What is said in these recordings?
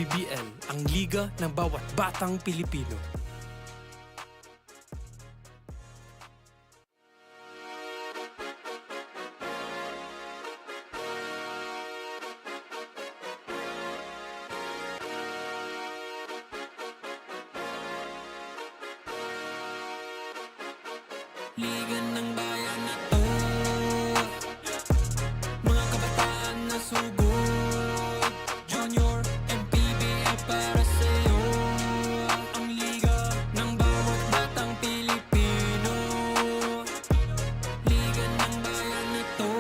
MPBL, ang liga ng bawat batang Pilipino. Liga ng bayan na to, mga kabataan na sugod, Junior, MPBL para sa'yo. Ang liga ng bawat batang Pilipino. Liga ng bayan na to,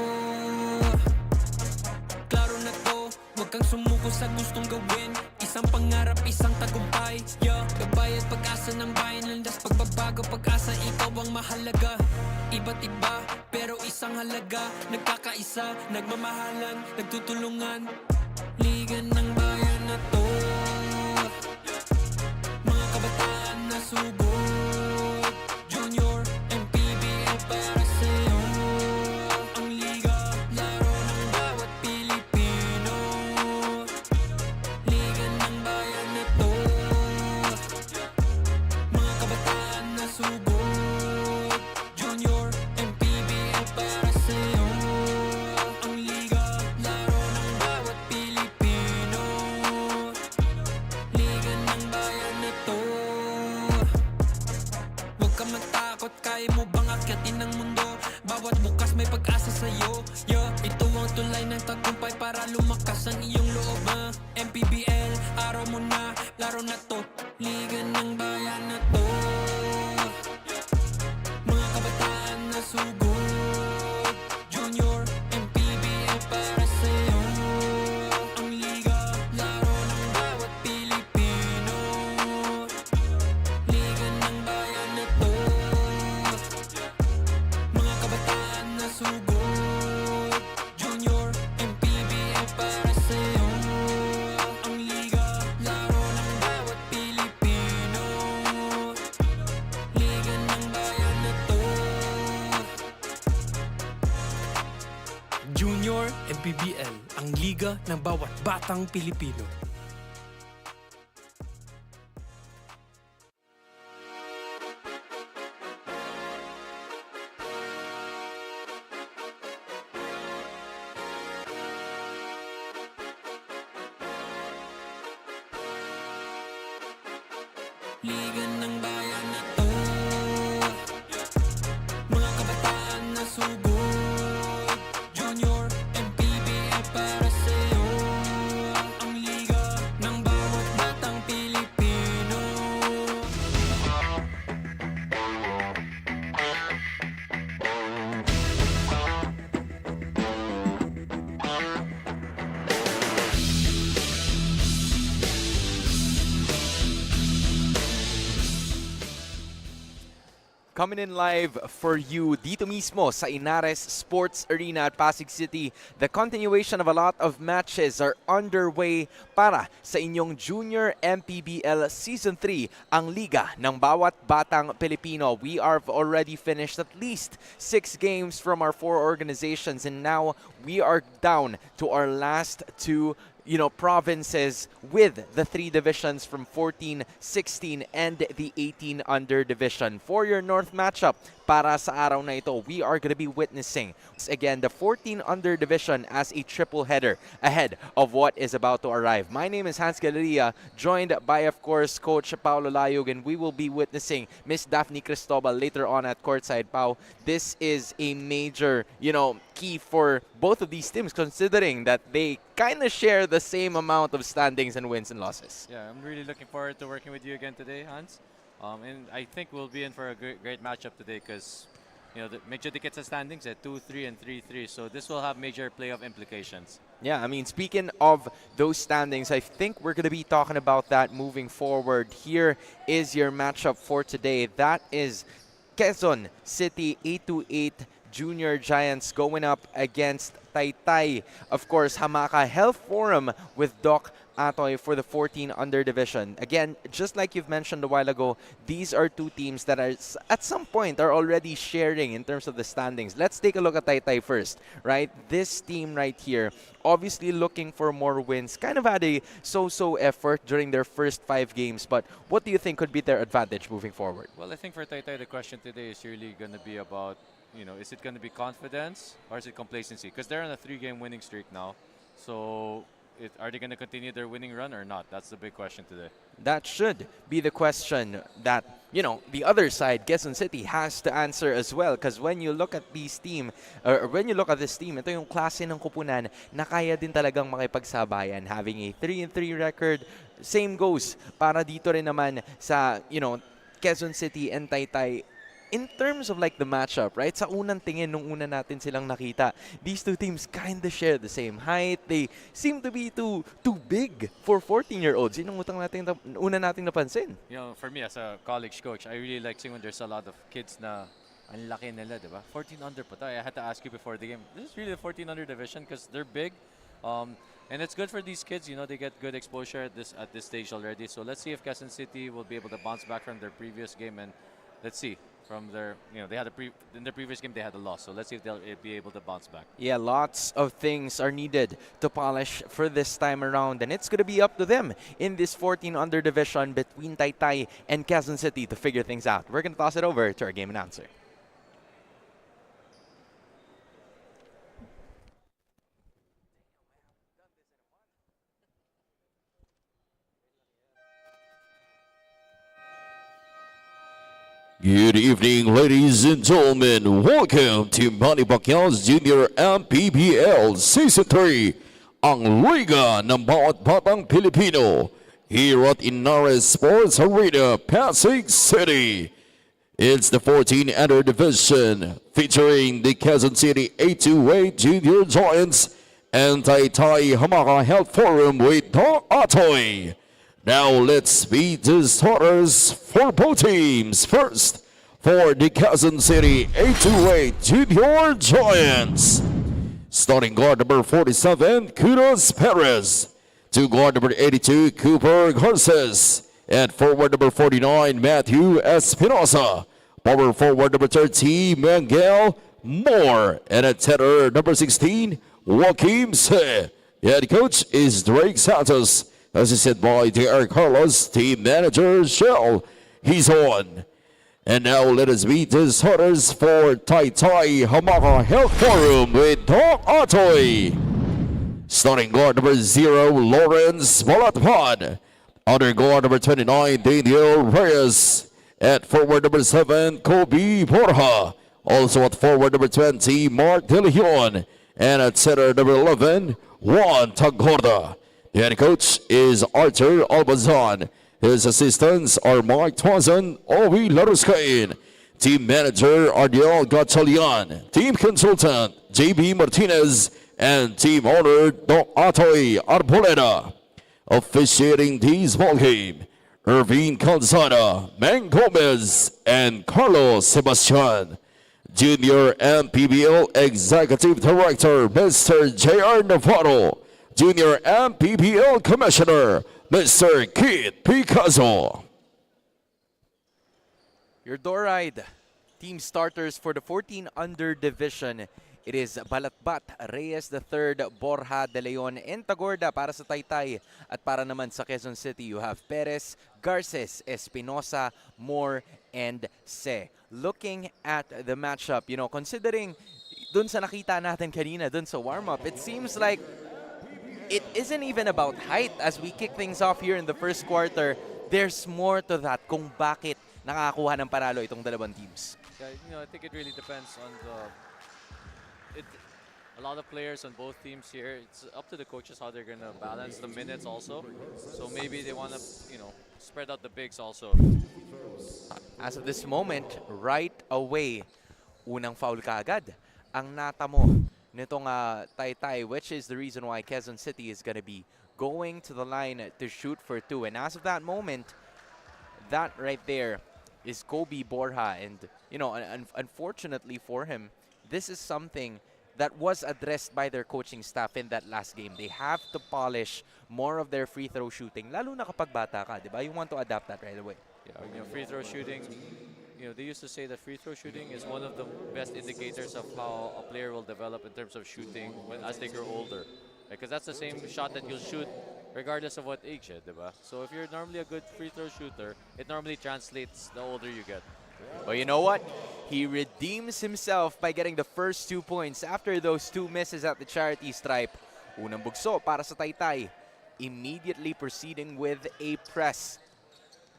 klaro na to, huwag kang sumuko sa gustong gawin. Isang pangarap, isang tagumpay, yeah. Gabay at pag-asa ng bayan, landas pagbabago, pag-asa, ikaw ang mahalaga. Iba't iba, pero isang halaga. Nagkakaisa, nagmamahalan, nagtutulungan. Liga ng bayan na to, mga kabataan na sugod, Junior, MPBL para sa'yo. Ang liga, laro ng bawat Pilipino. Liga ng bayan na to, mga kabataan na sugod, Junior, MPBL para sa'yo. Ang liga, laro ng bawat Pilipino. Liga ng bayan na to, huwag ka matakot, kaya mo bang akyatin ang mundo? Bawat bukas may pag-asa sa'yo, yeah. Ito ang tulay ng tagumpay para lumakas ang iyong loob, MPBL, araw mo na, laro na to. Liga ng bayan na to, mga kabataan na sugod, Junior, MPBL para sa'yo. Ang liga, laro ng bawat Pilipino. Liga ng bayan na to, mga kabataan na sugod, Junior, MPBL para sa'yo. Ang liga, laro ng bawat Pilipino. Liga ng bayan na to, Junior, MPBL, ang liga ng bawat batang Pilipino. Liga ng bayan na to, mga kabataan na sugod, Junior, MPBL para sa'yo. Ang liga ng bawat batang Pilipino. Coming in live for you dito mismo sa YNARES Sports Arena at Pasig City. The continuation of a lot of matches are underway para sa inyong Junior MPBL Season 3, ang liga ng bawat batang Pilipino. We are already finished at least 6 games from our 4 organizations, and now we are down to our last 2 provinces with the 3 divisions from 14, 16, and the 18 under division. For your North matchup, para sa araw na ito, we are going to be witnessing, again, the 14 under division as a triple header ahead of what is about to arrive. My name is Hans Galeria, joined by, of course, Coach Paulo Layug, and we will be witnessing Miss Daphne Cristobal later on at courtside. Pau, this is a major, key for both of these teams, considering that they kind of share the same amount of standings and wins and losses. Yeah, I'm really looking forward to working with you again today, Hans. And I think we'll be in for a great matchup today because, medyo dikit sa standings at 2-3 and 3-3. So this will have major playoff implications. Yeah, I mean, speaking of those standings, I think we're going to be talking about that moving forward. Here is your matchup for today. That is Quezon City 828 Junior Giants going up against TAYTAY. Of course, HAMAKA Health Forum with Doc Atoie for the 14 under division. Again, just like you've mentioned a while ago, these are two teams that are at some point are already sharing in terms of the standings. Let's take a look at TAYTAY first, right? This team right here, obviously looking for more wins, kind of had a so-so effort during their first 5 games, but what do you think could be their advantage moving forward? Well, I think for TAYTAY, the question today is really going to be about, is it going to be confidence or is it complacency? Because they're on a 3-game winning streak now. So are they going to continue their winning run or not? That's the big question today. That should be the question that, the other side, Quezon City, has to answer as well. Because when you look at this team, ito yung klase ng kupunan na kaya din talagang makipagsabayan. Having a 3-3 record, same goes para dito rin naman sa, Quezon City and TAYTAY. In terms of like the matchup, right? Sa unang tingin, nung una natin silang nakita, these two teams kind of share the same height. They seem to be too big for 14-year-olds. Yun ang una nating napansin. For me as a college coach, I really like seeing when there's a lot of kids na ang laki nila, di ba? 14 under pa tayo. I had to ask you before the game. This is really the 14 under division because they're big. And it's good for these kids, they get good exposure at this stage already. So let's see if Quezon City will be able to bounce back from their previous game, and let's see. From their, they had in their previous game they had a loss, so let's see if they'll be able to bounce back. Yeah, lots of things are needed to polish for this time around, and it's going to be up to them in this 14 under division between TAYTAY and Quezon City to figure things out. We're going to toss it over to our game announcer. Good evening, ladies and gentlemen. Welcome to Manny Pacquiao's Junior MPBL Season 3, ang Liga ng Bawat Batang Pilipino, here at YNARES Sports Arena, Pasig City. It's the 14 under division, featuring the Quezon City 828 Junior Giants and TAYTAY HAMAKA Health Forum with Atoie. Now let's meet the starters for both teams. First, for the Quezon City 828 Junior Giants. Starting guard number 47, Kudos Perez. To guard number 82, Cooper Garces. And forward number 49, Matthew Espinosa. Power forward number 30, Miguel Moore. And at center number 16, Joaquim Se. Head coach is Drake Santos. Assisted by J.R. Carlos, team manager Shell. He's on. And now let us meet the starters for TAYTAY HAMAKA Health Forum with Atoie. Starting guard number 0, Lawrence Malatpan. Under guard number 29, Daniel Reyes. At forward number 7, Kobe Borja. Also at forward number 20, Mark De Leon. And at center number 11, Juan Tagorda. The head coach is Arthur Albazan. His assistants are Mark Twazan, Ovi Laruskain. Team manager Ardiel Gatchalian. Team consultant JB Martinez. And team owner Atoie Arboleda. Officiating this ball game, Irvin Calzada, Mang Gomez, and Carlos Sebastian. Junior MPBL Executive Director Mr. J.R. Navarro. Junior MPBL Commissioner, Mr. Kid Picasso. Your door ride team starters for the 14 under division. It is Balatbat, Reyes III, Borja, De Leon, and Tagorda para sa TAYTAY. At para naman sa Quezon City, you have Perez, Garces, Espinosa, Moore, and Se. Looking at the matchup, considering dun sa nakita natin kanina, dun sa warm-up, it seems like it isn't even about height as we kick things off here in the first quarter. There's more to that kung bakit nakakuha ng panalo itong dalawang teams. Yeah, I think it really depends on a lot of players on both teams here. It's up to the coaches how they're going to balance the minutes also. So maybe they want to, spread out the bigs also. As of this moment, right away, unang foul kaagad ang natamo nitong TAYTAY, which is the reason why Quezon City is going to be going to the line to shoot for 2. And as of that moment, that right there is Kobe Borja. And, unfortunately for him, this is something that was addressed by their coaching staff in that last game. They have to polish more of their free throw shooting, lalo na kapag bata ka, di ba? You want to adapt that right away. Yeah, free throw shooting. They used to say that free throw shooting is one of the best indicators of how a player will develop in terms of shooting as they grow older. Because that's the same shot that you'll shoot regardless of what age, diba? So if you're normally a good free throw shooter, it normally translates the older you get. But you know what? He redeems himself by getting the first 2 points after those 2 misses at the charity stripe. Unang bugso para sa Taytay. Immediately proceeding with a press.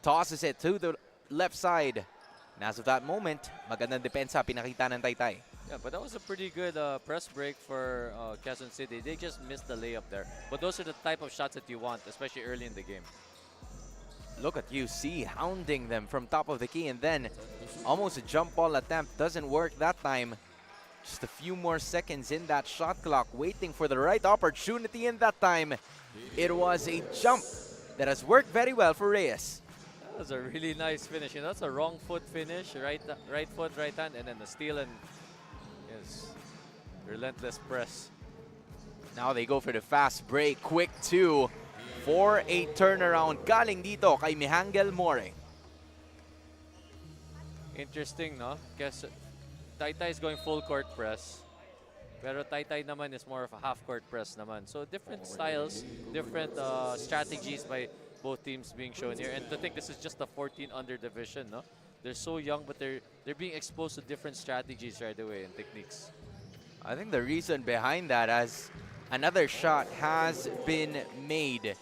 Tosses it to the left side. And as of that moment, magandang depensa pinakita ng Taytay. Yeah, but that was a pretty good press break for Quezon City. They just missed the layup there. But those are the type of shots that you want, especially early in the game. Look at UC hounding them from top of the key, and then almost a jump ball attempt doesn't work that time. Just a few more seconds in that shot clock, waiting for the right opportunity, and that time it was a jump that has worked very well for Reyes. That was a really nice finish. That's a wrong foot finish, right foot, right hand, and then the steal and relentless press. Now they go for the fast break, quick 2 for a turnaround. Galing dito kay Mihangel More. Interesting, no? Because Taytay is going full court press. Pero Taytay naman is more of a half court press naman. So different styles, different strategies by both teams being shown here. And to think this is just the 14 under division, no? They're so young, but they're being exposed to different strategies right away and techniques. I think the reason behind that, as another shot has been made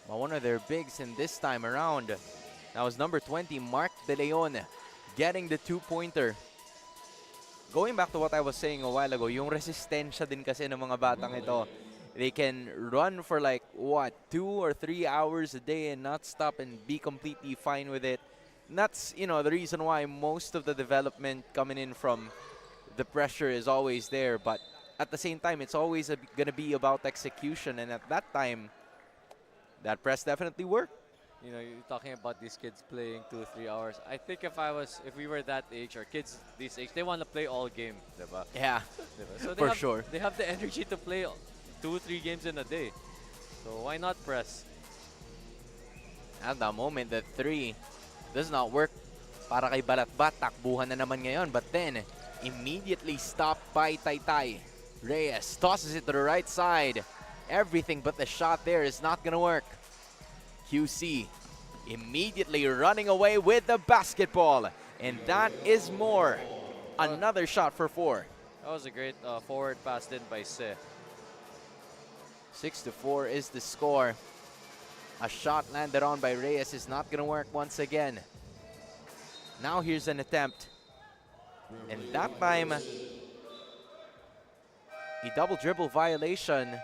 by one of their bigs, and this time around, that was number 20, Mark De Leon, getting the 2-pointer. Going back to what I was saying a while ago, yung resistensya din kasi ng mga batang ito. They can run for like, what, 2 or 3 hours a day and not stop and be completely fine with it. And that's, the reason why most of the development coming in from the pressure is always there. But at the same time, it's always going to be about execution. And at that time, that press definitely worked. You're talking about these kids playing 2-3 hours. I think if we were that age, or kids this age, they want to play all game, diba? Yeah, Diba? So for sure. They have the energy to play 2-3 games in a day. So why not press? At that moment, the 3 does not work para kay Balatbat. Takbuhan na naman ngayon. But then, immediately stopped by Taytay. Reyes tosses it to the right side. Everything but the shot there is not going to work. QC immediately running away with the basketball. And that is more. Another shot for 4. That was a great forward pass in by Se. 6-4 is the score. A shot landed on by Reyes is not going to work once again. Now here's an attempt. And that time, a double dribble violation.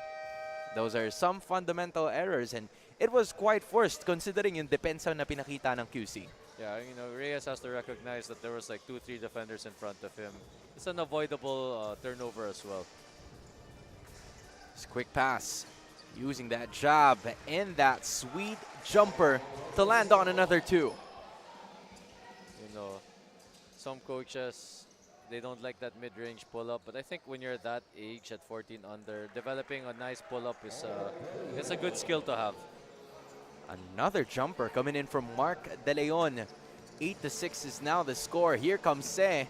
Those are some fundamental errors, and it was quite forced considering yung depensa na pinakita ng QC. Yeah, Reyes has to recognize that there was like 2-3 defenders in front of him. It's an avoidable turnover as well. Just quick pass, using that jab and that sweet jumper to land on another 2. Some coaches, they don't like that mid-range pull-up, but I think when you're that age at 14 under, developing a nice pull-up is it's a good skill to have. Another jumper coming in from Mark De Leon. 8-6 is now the score. Here comes Se,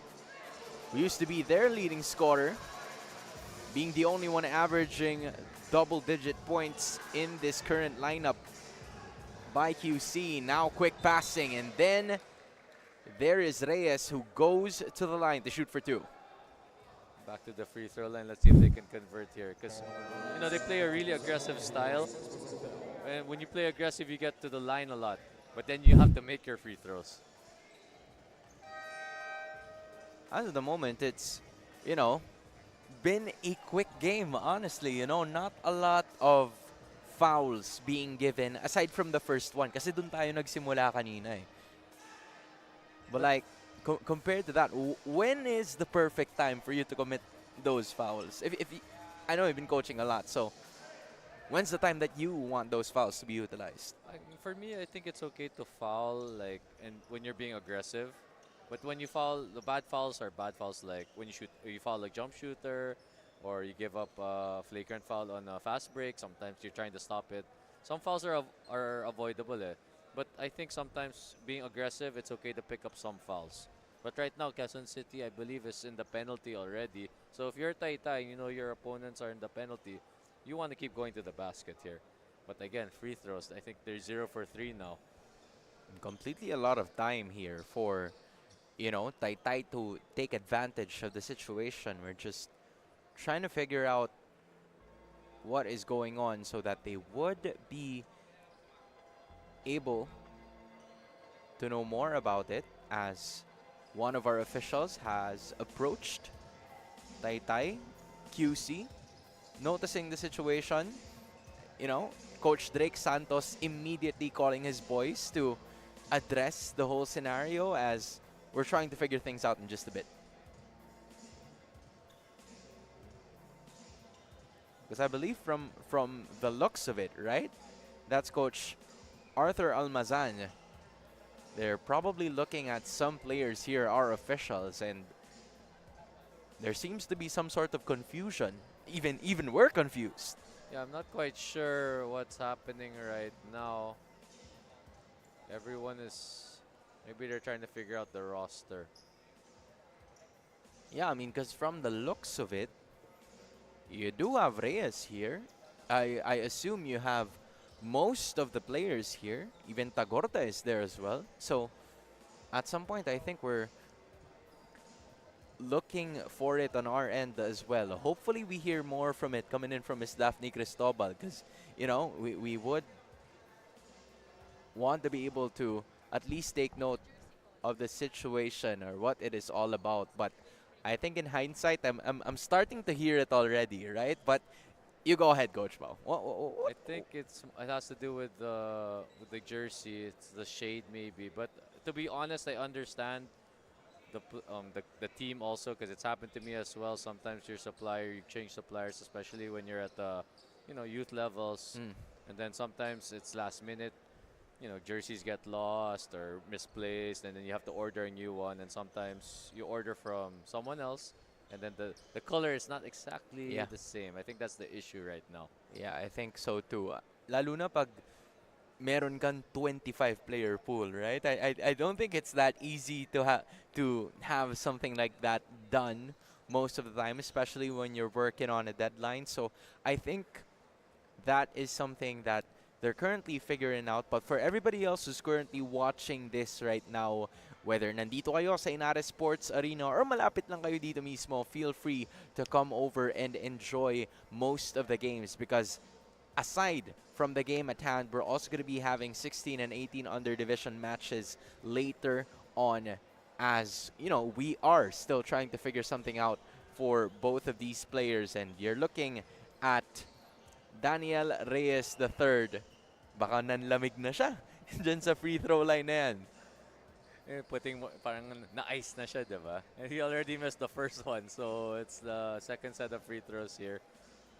who used to be their leading scorer, being the only one averaging double-digit points in this current lineup by QC. Now quick passing, and then there is Reyes, who goes to the line to shoot for 2. Back to the free throw line. Let's see if they can convert here. Because, they play a really aggressive style. And when you play aggressive, you get to the line a lot. But then you have to make your free throws. As of the moment, it's, been a quick game, honestly. Not a lot of fouls being given, aside from the first one. Kasi dun tayo nagsimula kanina eh. But like, compared to that, when is the perfect time for you to commit those fouls? I know you've been coaching a lot, so when's the time that you want those fouls to be utilized? For me, I think it's okay to foul and when you're being aggressive. But when you foul, the bad fouls are bad fouls. Like when you foul a jump shooter, or you give up a flagrant foul on a fast break. Sometimes you're trying to stop it. Some fouls are avoidable, eh. But I think sometimes being aggressive, it's okay to pick up some fouls. But right now, Quezon City, I believe, is in the penalty already. So if you're Taytay, you know your opponents are in the penalty, you want to keep going to the basket here. But again, free throws, I think they're 0 for 3 now. Completely a lot of time here for, Taytay to take advantage of the situation. We're just trying to figure out what is going on so that they would be able to know more about it, as one of our officials has approached Taytay QC, noticing the situation. Coach Drake Santos immediately calling his boys to address the whole scenario, as we're trying to figure things out in just a bit. Because I believe from the looks of it, right? That's Coach Arthur Almazan. They're probably looking at some players here, our officials, and there seems to be some sort of confusion. Even we're confused. Yeah, I'm not quite sure what's happening right now. Everyone is, maybe they're trying to figure out the roster. Yeah, I mean, because from the looks of it, you do have Reyes here. I assume you have most of the players here. Even Tagorta is there as well. So at some point, I think we're looking for it on our end as well. Hopefully, we hear more from it coming in from Miss Daphne Cristobal, because, we would want to be able to at least take note of the situation or what it is all about. But I think in hindsight, I'm starting to hear it already, right? But you go ahead, Coach Bao. I think it has to do with the jersey. It's the shade maybe. But to be honest, I understand the team also, because it's happened to me as well. Sometimes your supplier, you change suppliers, especially when you're at the youth levels, and then sometimes it's last minute. Jerseys get lost or misplaced, and then you have to order a new one. And sometimes you order from someone else, and then the color is not exactly the same. I think that's the issue right now. Yeah, I think so too. Lalo na pag meron kang 25-player pool, right? I don't think it's that easy to have something like that done most of the time, especially when you're working on a deadline. So I think that is something that they're currently figuring out. But for everybody else who's currently watching this right now, whether nandito kayo sa YNARES Sports Arena or malapit lang kayo dito mismo, feel free to come over and enjoy most of the games, because aside from the game at hand, we're also going to be having 16 and 18 under division matches later on, as we are still trying to figure something out for both of these players. And you're looking at Daniel Reyes III. Baka nanlamig na siya dyan sa free throw line na yan. Parang na-ice na siya, diba? And he already missed the first one, so it's the second set of free throws here.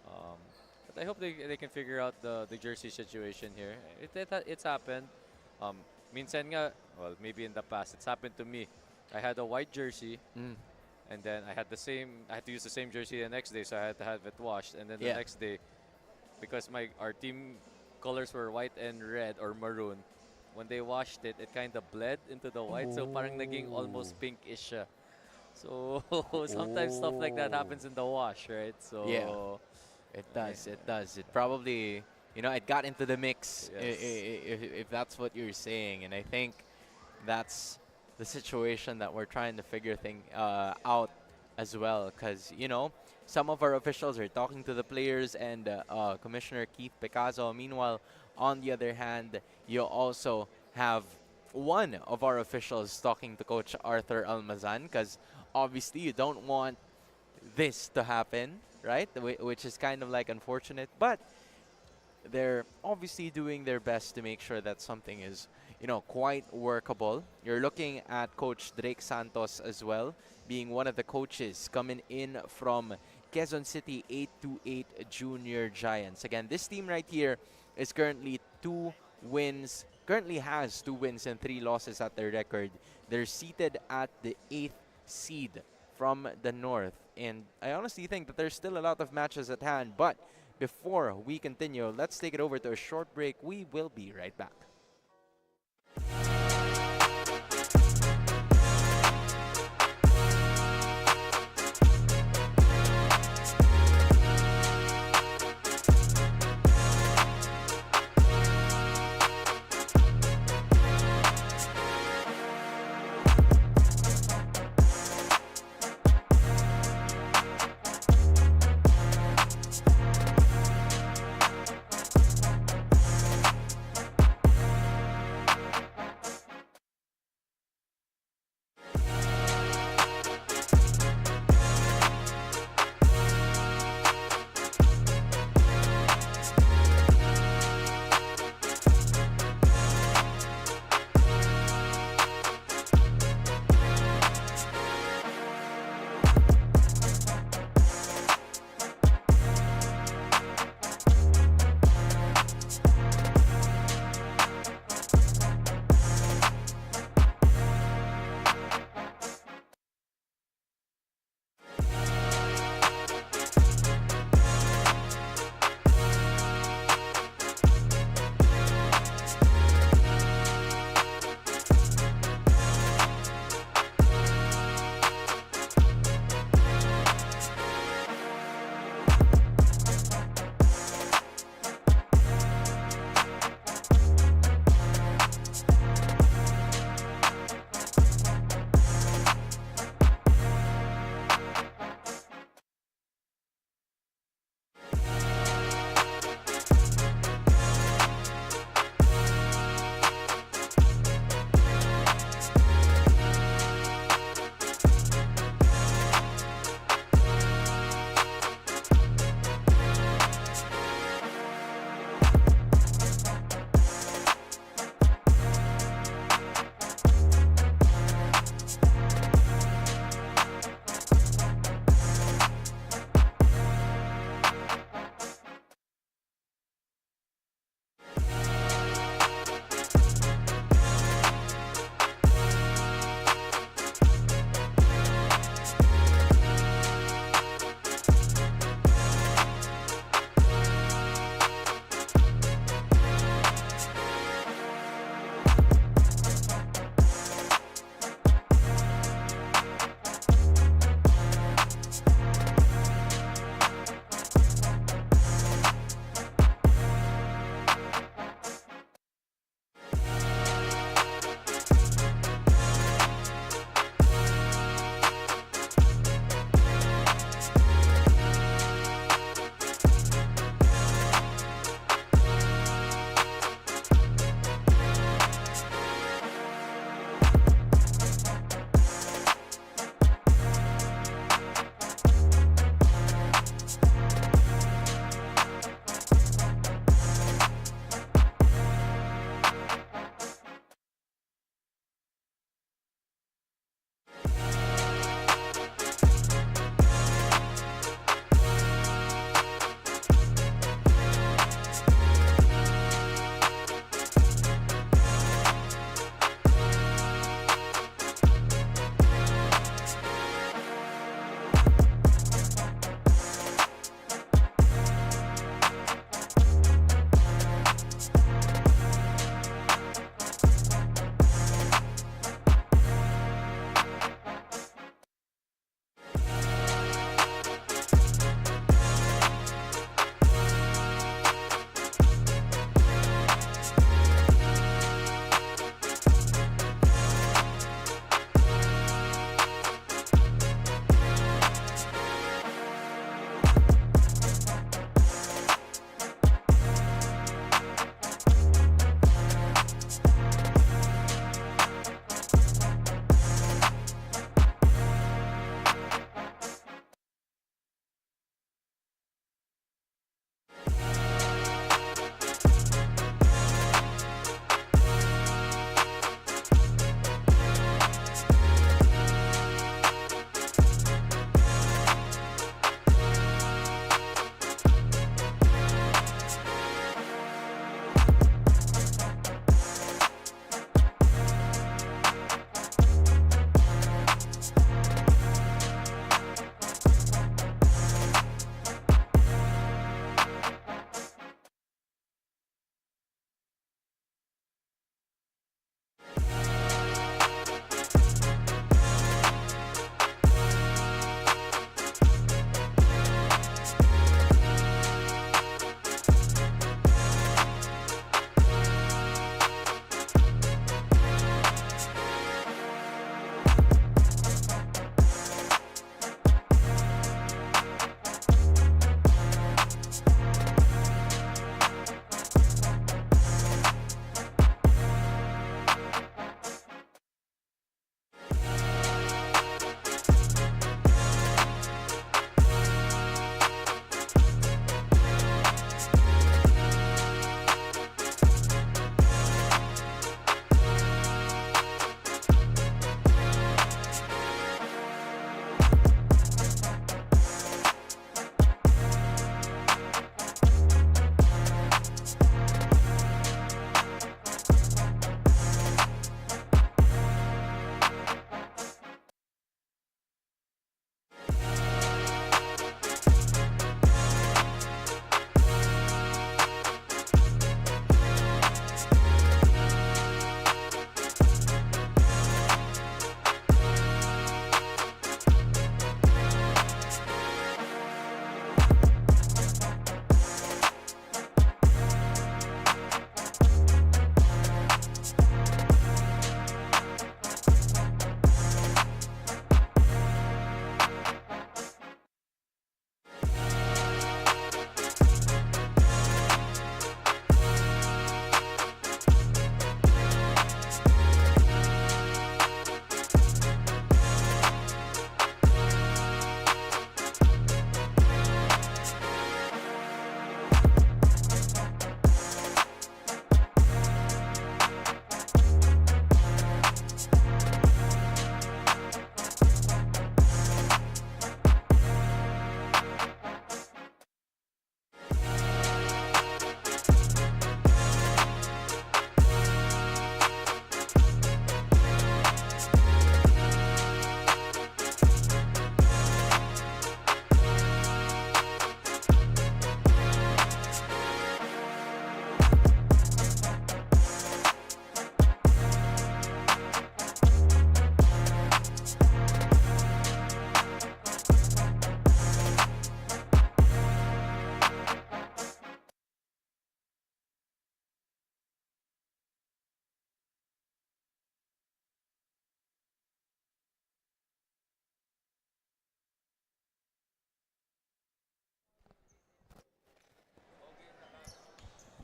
But I hope they can figure out the jersey situation here. It's happened. Minsan nga, well, maybe in the past, it's happened to me. I had a white jersey, and then I had to use the same jersey the next day, so I had to have it washed. And then the next day, because our team colors were white and red or maroon, when they washed it, it kind of bled into the white, so parang naging almost pinkish siya. So sometimes stuff like that happens in the wash, right? So it does. It does. It probably, it got into the mix, if that's what you're saying. And I think that's the situation that we're trying to figure out as well, because some of our officials are talking to the players and Commissioner Keith Picasso. Meanwhile, on the other hand, you also have one of our officials talking to Coach Arthur Almazan, because obviously you don't want this to happen, right? Which is kind of like unfortunate, but they're obviously doing their best to make sure that something is, quite workable. You're looking at Coach Drake Santos as well, being one of the coaches coming in from Quezon City 828 Junior Giants. Again, this team right here is currently has 2 wins and 3 losses at their record. They're seated at the 8th seed from the north. And I honestly think that there's still a lot of matches at hand. But before we continue, let's take it over to a short break. We will be right back.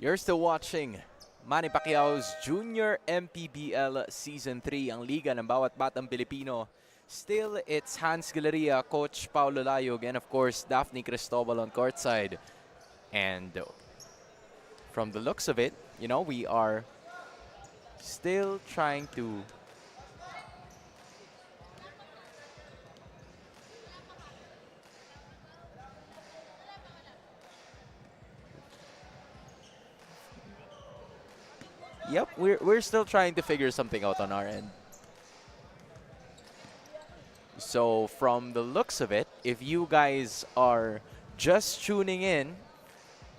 You're still watching Manny Pacquiao's Junior MPBL Season 3, ang liga ng bawat batang Pilipino. Still, it's Hans Galeria, Coach Paulo Layog, and of course, Daphne Cristobal on courtside. And from the looks of it, you know, we are still trying to Yep, we're still trying to figure something out on our end. So from the looks of it, if you guys are just tuning in,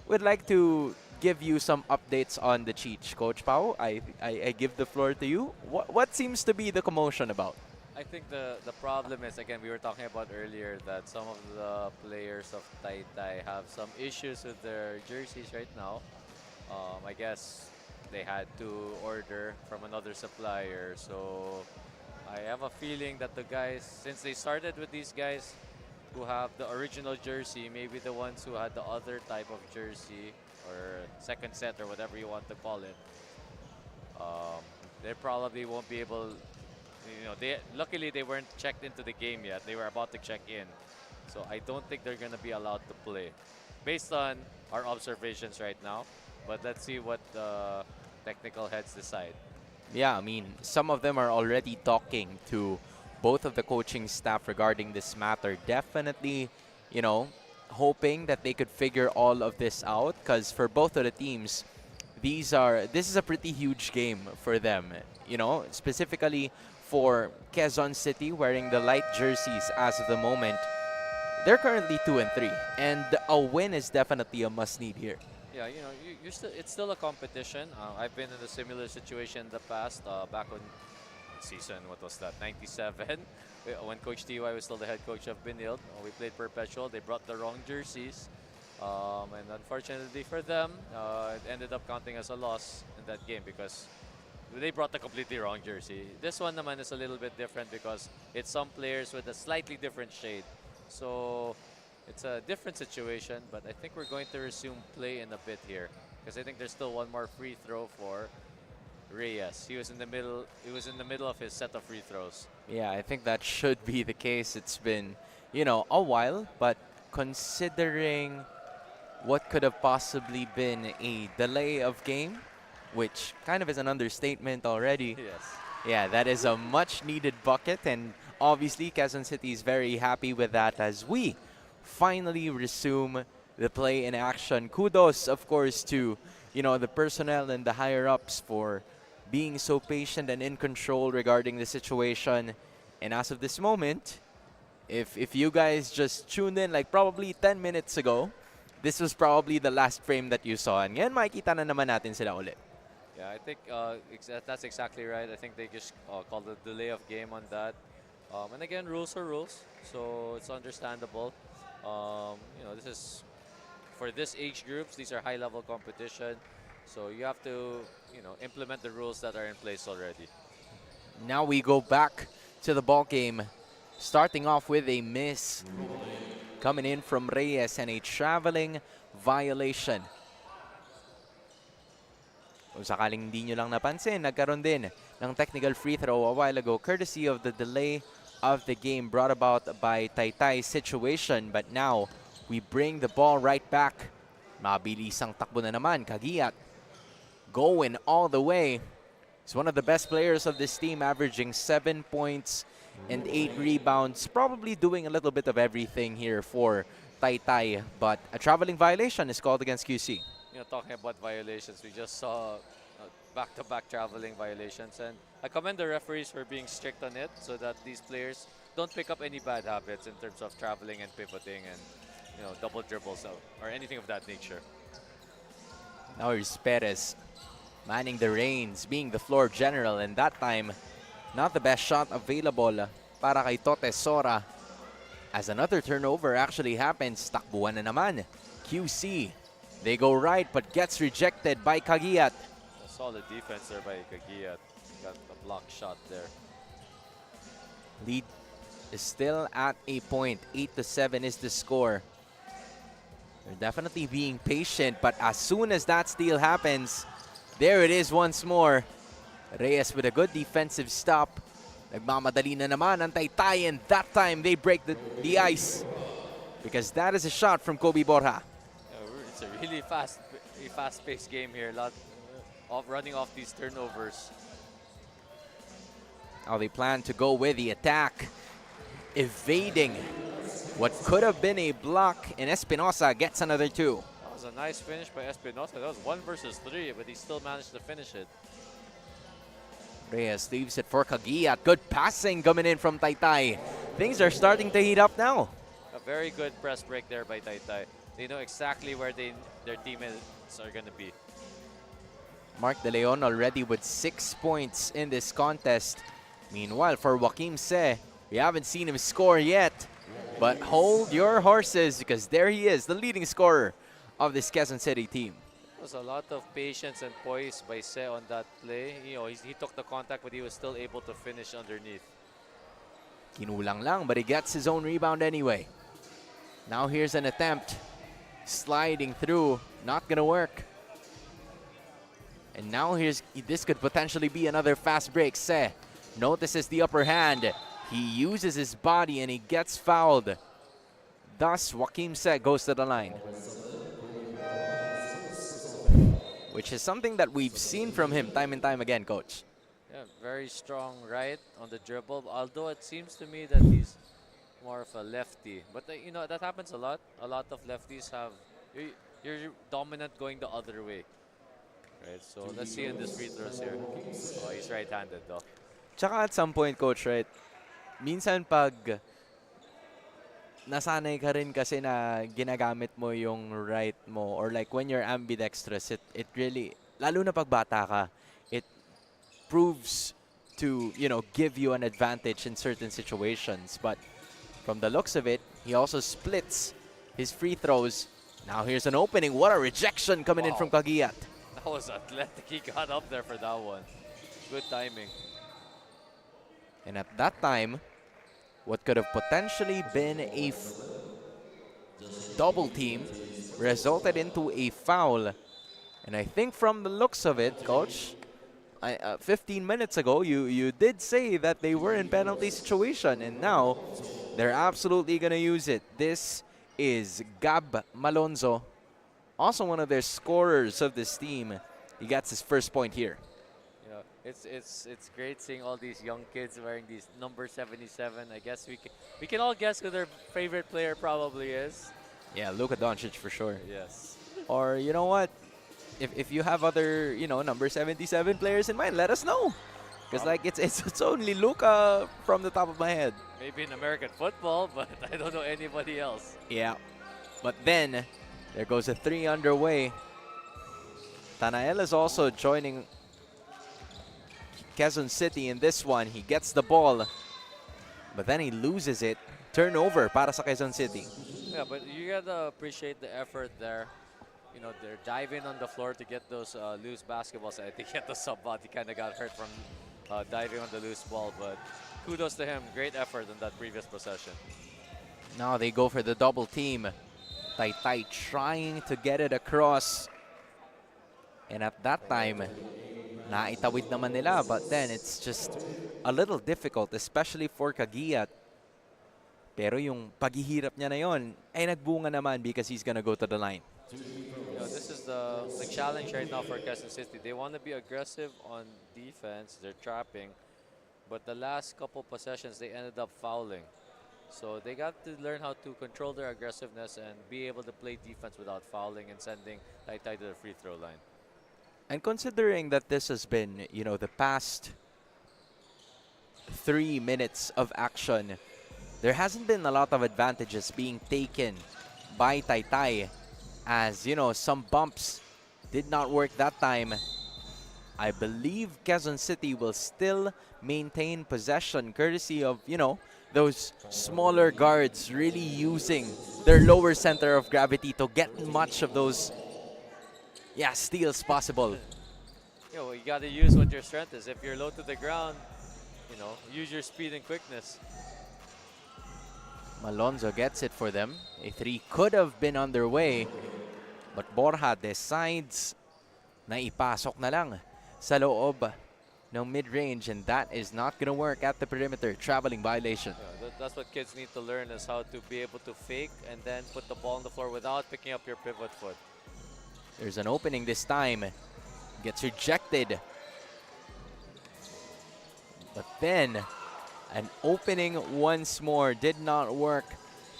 we'd like to give you some updates on the Cheech. Coach Pao, I give the floor to you. What seems to be the commotion about? I think the problem is, again, we were talking about earlier that some of the players of TAYTAY have some issues with their jerseys right now. I guess they had to order from another supplier, so I have a feeling that the guys, since they started with these guys who have the original jersey, maybe the ones who had the other type of jersey or second set or whatever you want to call it, they probably won't be able. Luckily they weren't checked into the game yet. They were about to check in, so I don't think they're gonna be allowed to play, based on our observations right now. But let's see what the technical heads decide. Yeah, I mean, some of them are already talking to both of the coaching staff regarding this matter. Definitely, you know, hoping that they could figure all of this out, because for both of the teams, this is a pretty huge game for them. You know, specifically for Quezon City, wearing the light jerseys as of the moment. They're currently 2-3, and a win is definitely a must-need here. Yeah, it's still a competition. I've been in a similar situation in the past, back on season, what was that, 97, when Coach TY was still the head coach of Benilde. We played Perpetual. They brought the wrong jerseys, and unfortunately for them, it ended up counting as a loss in that game because they brought the completely wrong jersey. This one naman is a little bit different because it's some players with a slightly different shade. So it's a different situation, but I think we're going to resume play in a bit here because I think there's still one more free throw for Reyes. He was in the middle. He was in the middle of his set of free throws. Yeah, I think that should be the case. It's been, you know, a while, but considering what could have possibly been a delay of game, which kind of is an understatement already. Yes. Yeah, that is a much-needed bucket, and obviously Quezon City is very happy with that as we finally resume the play in action. Kudos, of course, to, you know, the personnel and the higher-ups for being so patient and in control regarding the situation. And as of this moment, if you guys just tuned in like probably 10 minutes ago, this was probably the last frame that you saw. And ngayon makikita na naman natin sila ulit. Yeah, I think that's exactly right. I think they just called a delay of game on that. And again, rules are rules, so it's understandable. This is for this age groups. These are high-level competition, so you have to, implement the rules that are in place already. Now we go back to the ball game, starting off with a miss coming in from Reyes and a traveling violation. Kung sakaling hindi nyo lang napansin, nagkaroon din ng technical free throw a while ago, courtesy of the delay of the game brought about by TAYTAY's situation. But now, we bring the ball right back. Mabilisang takbo na naman, Kagiat. Going all the way. He's one of the best players of this team, averaging 7 points and 8 rebounds. Probably doing a little bit of everything here for TAYTAY. But a traveling violation is called against QC. Talking about violations, we just saw back-to-back traveling violations, and I commend the referees for being strict on it so that these players don't pick up any bad habits in terms of traveling and pivoting and double dribbles or anything of that nature. Now here's Perez manning the reins, being the floor general, and that time not the best shot available para kay Tote Sora, as another turnover actually happens. Takbuhan na naman QC. They go right, but gets rejected by Kagiat. A solid defense there by Kagiat. Got a block shot there. Lead is still at a point. 8-7 is the score. They're definitely being patient, but as soon as that steal happens, there it is once more. Reyes with a good defensive stop. Nagmamadali na naman ang Taytay, and that time they break the ice. Because that is a shot from Kobe Borja. It's a really fast-paced game here. A lot of running off these turnovers. How they plan to go with the attack, evading what could have been a block, and Espinosa gets another 2. That was a nice finish by Espinosa. That was 1 versus 3, but he still managed to finish it. Reyes leaves it for Kagiat. Good passing coming in from Taytay. Things are starting to heat up now. A very good press break there by Taytay. They know exactly where their teammates are going to be. Mark De Leon already with 6 points in this contest. Meanwhile, for Joaquim Se, we haven't seen him score yet. But hold your horses, because there he is, the leading scorer of this Quezon City team. There was a lot of patience and poise by Se on that play. He took the contact, but he was still able to finish underneath. Kinulang lang, but he gets his own rebound anyway. Now here's an attempt. Sliding through, not gonna work. And now this could potentially be another fast break. Se notices the upper hand. He uses his body and he gets fouled. Thus, Joaquim Se goes to the line. Which is something that we've seen from him time and time again, Coach. Yeah, very strong right on the dribble. Although it seems to me that he's more of a lefty. But that happens a lot. A lot of lefties have... You're dominant going the other way. Right, so let's see in this free throws here. Oh, he's right-handed though. Tsaka at some point, Coach, right? Minsan pag nasanay ka rin kasi na ginagamit mo yung right mo, or like when you're ambidextrous, it really, lalo na pag bata ka, it proves to, give you an advantage in certain situations. But from the looks of it, he also splits his free throws. Now here's an opening. What a rejection coming in from Kagiat. That was athletic. He got up there for that one. Good timing. And at that time, what could have potentially been a double team resulted into a foul. And I think from the looks of it, Coach, 15 minutes ago, you did say that they were in penalty situation, and now they're absolutely going to use it. This is Gab Malonzo, also one of their scorers of this team. He gets his first point here. It's great seeing all these young kids wearing these number 77. I guess we can all guess who their favorite player probably is. Yeah, Luka Doncic for sure. Yes. Or you know what? If you have other, number 77 players in mind, let us know. Because like it's only Luka from the top of my head. Maybe in American football, but I don't know anybody else. Yeah. But then there goes a 3 underway. Tanael is also joining Quezon City in this one. He gets the ball, but then he loses it. Turnover para sa Quezon City. Yeah, but you gotta appreciate the effort there. They're diving on the floor to get those loose basketballs. I think he had the sub out. He kind of got hurt from diving on the loose ball, but kudos to him. Great effort in that previous possession. Now they go for the double team. Taytay trying to get it across. And at that time, naitawid naman nila, but then it's just a little difficult, especially for Kagiat. Pero yung paghihirap niya na yon ay nagbunga naman because he's gonna go to the line. This is the challenge right now for Quezon City. They want to be aggressive on defense. They're trapping. But the last couple possessions, they ended up fouling. So they got to learn how to control their aggressiveness and be able to play defense without fouling and sending Taytay to the free throw line. And considering that this has been, the past 3 minutes of action, there hasn't been a lot of advantages being taken by Taytay. As, some bumps did not work that time. I believe Quezon City will still maintain possession courtesy of, those smaller guards really using their lower center of gravity to get much of those, steals possible. You got to use what your strength is. If you're low to the ground, use your speed and quickness. Malonzo gets it for them. A three could have been underway, but Borja decides na ipasok na lang sa loob ng mid-range, and that is not gonna work at the perimeter. Traveling violation. Yeah, that's what kids need to learn, is how to be able to fake and then put the ball on the floor without picking up your pivot foot. There's an opening this time. Gets rejected. But then, an opening once more did not work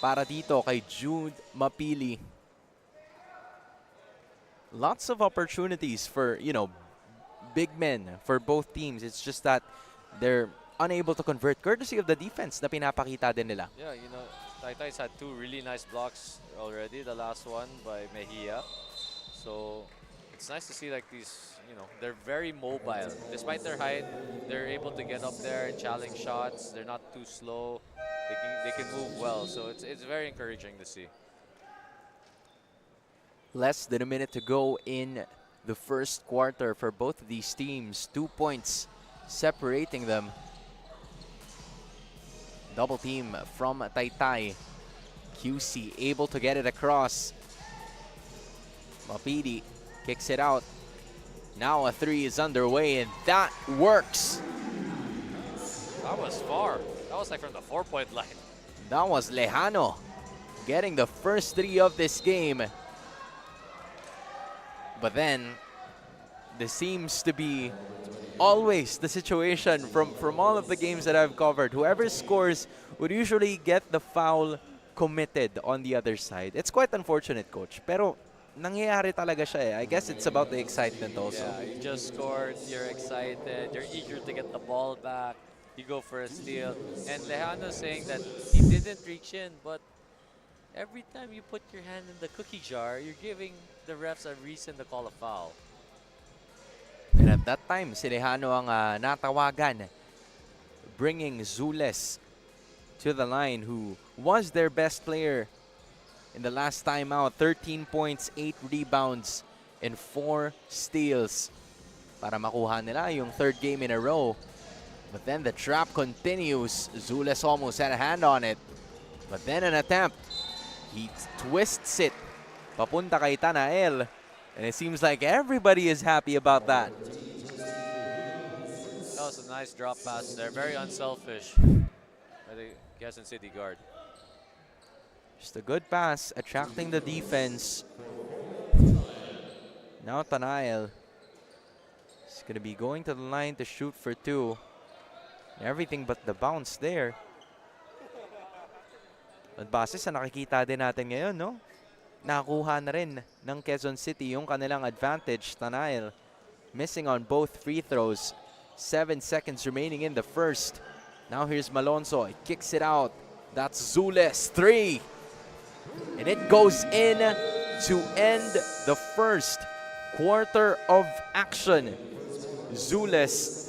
para dito kay Jude Mapili. Lots of opportunities for, you know, big men for both teams. It's just that they're unable to convert courtesy of the defense na pinapakita din nila. Yeah, you know, TAYTAY's had two really nice blocks already. The last one by Mejia. So it's nice to see like these, you know, they're very mobile. Despite their height, they're able to get up there and challenge shots. They're not too slow. They can move well. So it's very encouraging to see. Less than a minute to go in the first quarter for both of these teams. 2 points separating them. Double team from TAYTAY. QC able to get it across. Mapidi kicks it out. Now a three is underway, and that works. That was far. That was like from the 4-point line. That was Lejano getting the first three of this game. But then, this seems to be always the situation from all of the games that I've covered. Whoever scores would usually get the foul committed on the other side. It's quite unfortunate, Coach. Pero nangyayari talaga siya eh. I guess it's about the excitement also. Yeah, you just scored, you're excited, you're eager to get the ball back, you go for a steal. And Lejano saying that he didn't reach in, but every time you put your hand in the cookie jar, you're giving the refs a reason to call a foul. And at that time, si Lejano ang natawagan, bringing Zules to the line, who was their best player in the last time out. 13 points, 8 rebounds, and 4 steals para makuha nila yung third game in a row. But then the trap continues. Zules almost had a hand on it. But then an attempt. He twists it papunta kay Tanael. And it seems like everybody is happy about that. That was a nice drop pass there, very unselfish by the Quezon City guard. Just a good pass, attracting the defense. Now Tanael is going to be going to the line to shoot for 2. Everything but the bounce there. At base sa nakikita din natin ngayon, no? Nakuha na rin ng Quezon City yung kanilang advantage. Tanael missing on both free throws. 7 seconds remaining in the first. Now here's Malonzo. He kicks it out. That's Zules. 3. And it goes in to end the first quarter of action. Zules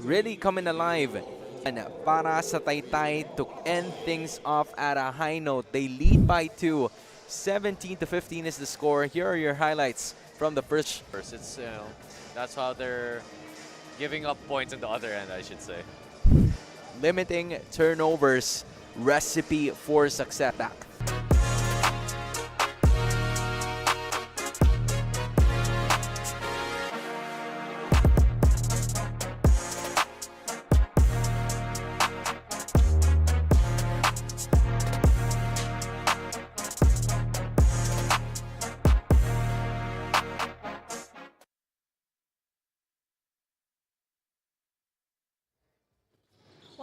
really coming alive. And para sa TAYTAY to end things off at a high note. They lead by 2. 17-15 is the score. Here are your highlights from the first. It's, you know, that's how they're giving up points in the other end, I should say. Limiting turnovers, recipe for success.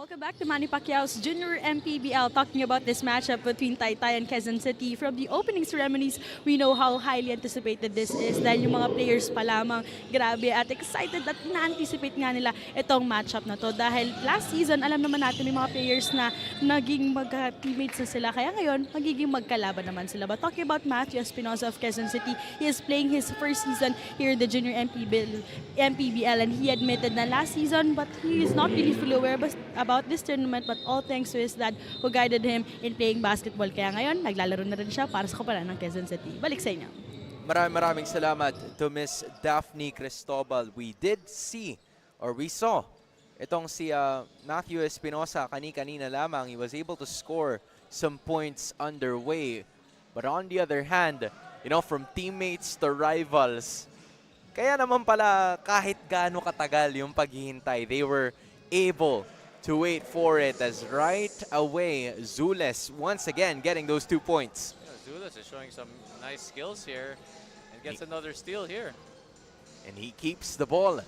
Welcome back to Manny Pacquiao's Junior MPBL, talking about this matchup between TAYTAY and Quezon City. From the opening ceremonies, we know how highly anticipated this is dahil yung mga players pa lamang grabe at excited at na-anticipate nga nila itong matchup na to. Dahil last season, alam naman natin may mga players na naging magka-teammates na sila. Kaya ngayon, magiging magkalaban naman sila. But talking about Matthew Espinosa of Quezon City, he is playing his first season here in the Junior MPBL, and he admitted na last season, but he is not really fully aware about this tournament, but all thanks to his dad who guided him in playing basketball. Kaya ngayon, naglalaro na rin siya para sa koponan ng Quezon City. Balik sa inyo. Maraming salamat to Miss Daphne Cristobal. We did see, or we saw, Itong si Matthew Espinosa, kani-kanina lamang, he was able to score some points underway. But on the other hand, you know, from teammates to rivals, kaya naman pala kahit gaano katagal yung paghihintay, they were able to wait for it as right away, Zules once again getting those 2 points. Zules is showing some nice skills here and gets another steal here. And he keeps the ball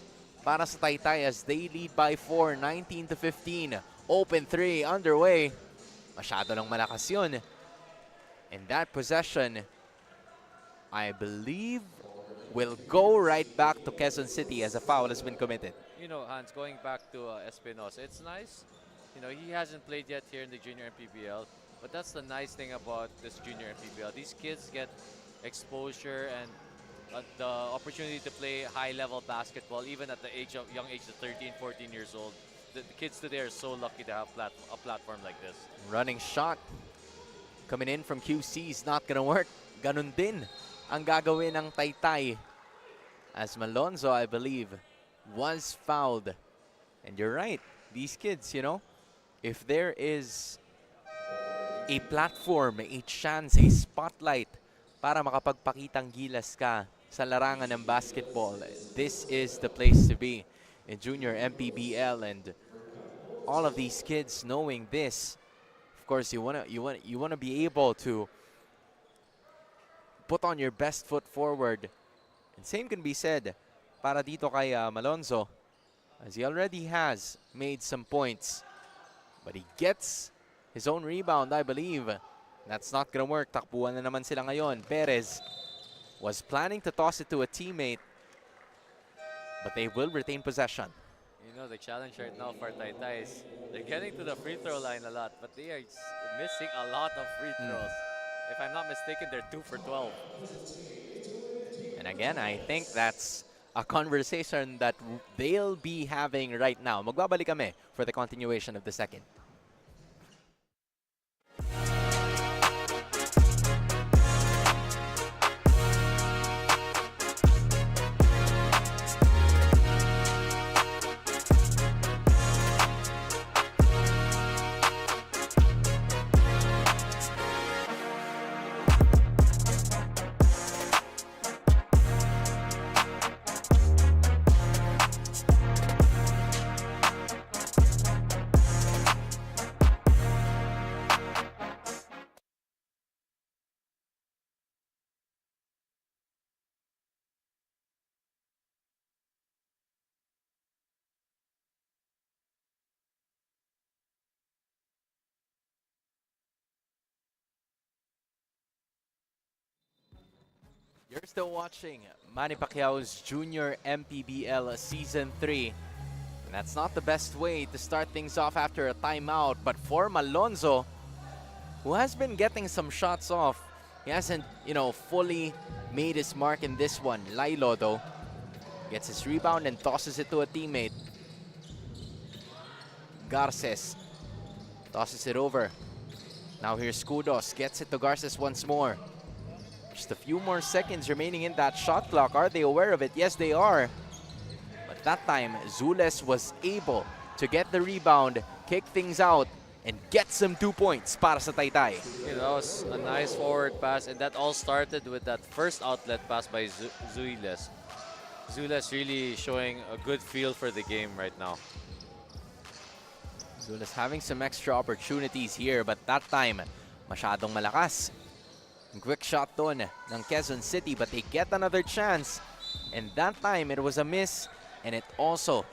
para sa Taytay as they lead by 4, 19-15. Open 3 underway. Masyado lang malakas yun. And that possession, I believe, will go right back to Quezon City as a foul has been committed. You know, Hans, going back to Espinosa, it's nice. You know, he hasn't played yet here in the junior MPBL, but that's the nice thing about this junior MPBL. These kids get exposure and the opportunity to play high-level basketball, even at the young age of 13, 14 years old. The kids today are so lucky to have a platform like this. Running shot coming in from QC is not gonna work. Ganun din ang gagawin ng Taytay as Malonzo, I believe, was fouled. And you're right, these kids, you know, if there is a platform, a chance, a spotlight para makapagpakitang gilas ka sa larangan ng basketball, this is the place to be in junior MPBL. And all of these kids knowing this, of course, you wanna be able to put on your best foot forward. And same can be said para dito kay Malonzo, as he already has made some points. But he gets his own rebound, I believe. That's not gonna work. Takbuhan na naman sila ngayon. Perez was planning to toss it to a teammate, but they will retain possession. You know, the challenge right now for Taytay is they're getting to the free throw line a lot, but they are missing a lot of free throws. If I'm not mistaken, they're 2 for 12. And again, I think that's a conversation that they'll be having right now. Magbabalik kami for the continuation of the second. You're still watching Manny Pacquiao's Junior MPBL Season 3. And that's not the best way to start things off after a timeout. But for Malonzo, who has been getting some shots off, he hasn't, you know, fully made his mark in this one. Lilo, though, gets his rebound and tosses it to a teammate. Garces tosses it over. Now here's Kudos, gets it to Garces once more. Just a few more seconds remaining in that shot clock. Are they aware of it? Yes, they are. But that time, Zules was able to get the rebound, kick things out, and get some 2 points para sa Taytay. You know, that was a nice forward pass, and that all started with that first outlet pass by Zules. Zules really showing a good feel for the game right now. Zules having some extra opportunities here, but that time, masyadong malakas. Quick shot doon ng Quezon City, but they get another chance. And that time, it was a miss. And it also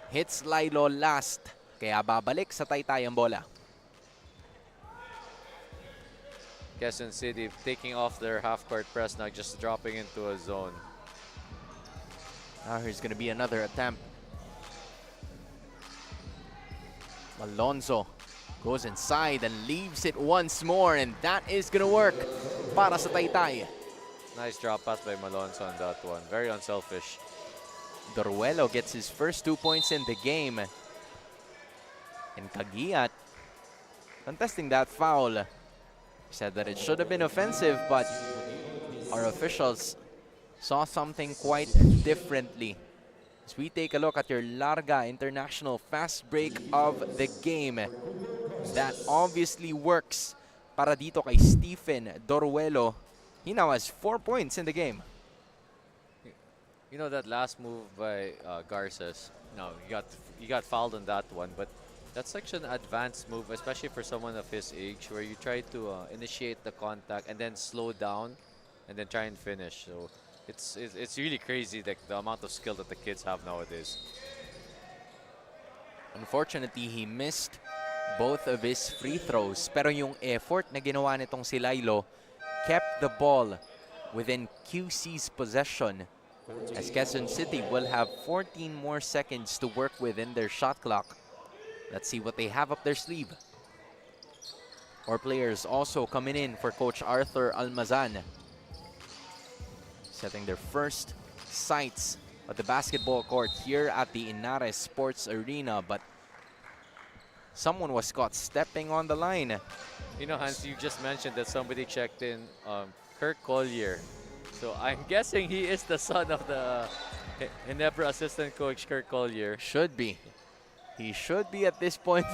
hits Lilo last. Kaya babalik sa Taytay ang bola. Quezon City taking off their half-court press now, just dropping into a zone. Now here's going to be another attempt. Malonzo goes inside and leaves it once more, and that is going to work para sa Taytay. Nice drop pass by Malonzo on that one. Very unselfish. Doruelo gets his first 2 points in the game. And Kagiat contesting that foul. He said that it should have been offensive, but our officials saw something quite differently. As we take a look at your Larga International fast break of the game. That obviously works para dito kay Stephen Doruelo. He now has 4 points in the game. You know that last move by Garces. No, he got fouled on that one, but that's such an advanced move, especially for someone of his age, where you try to initiate the contact and then slow down, and then try and finish. So it's really crazy, like the amount of skill that the kids have nowadays. Unfortunately, he missed both of his free throws. Pero yung effort na ginawa nitong si Lilo kept the ball within QC's possession, as Quezon City will have 14 more seconds to work with in their shot clock. Let's see what they have up their sleeve. Our players also coming in for Coach Arthur Almazan, setting their first sights at the basketball court here at the YNARES Sports Arena, but someone was caught stepping on the line. You know, Hans, you just mentioned that somebody checked in Kirk Collier. So I'm guessing he is the son of the Ginebra assistant coach, Kirk Collier. Should be. He should be at this point.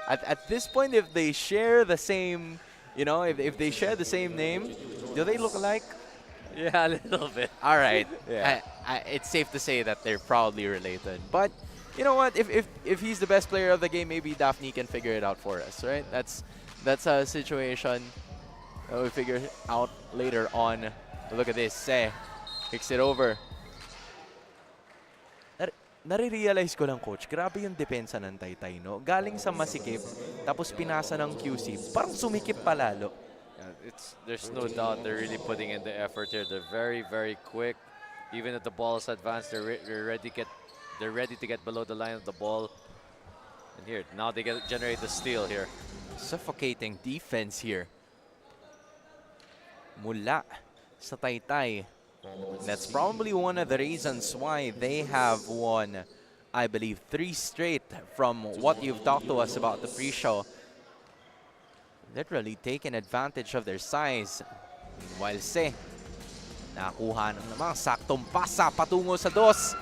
At this point, if they share the same, you know, if they share the same name, do they look alike? Yeah, a little bit. All right. Yeah. It's safe to say that they're probably related. But you know what? If he's the best player of the game, maybe Daphne can figure it out for us, right? That's a situation that we'll figure out later on. Look at this. Kicks it over. Nare-realize ko lang, Coach, grabe yung depensa ng Taytay, no? Galing sa masikip, tapos pinasa ng QC, parang sumikip palalo. Yeah, there's no doubt they're really putting in the effort here. They're very, very quick. Even if the ball is advanced, they're ready to get below the line of the ball. And here, now they generate the steal here. Suffocating defense here mula sa Taytay. That's probably one of the reasons why they have won, I believe, 3 straight from what you've talked to us about the pre-show. Literally taking advantage of their size. While nakakuha ng namang saktong pasa patungo sa dos,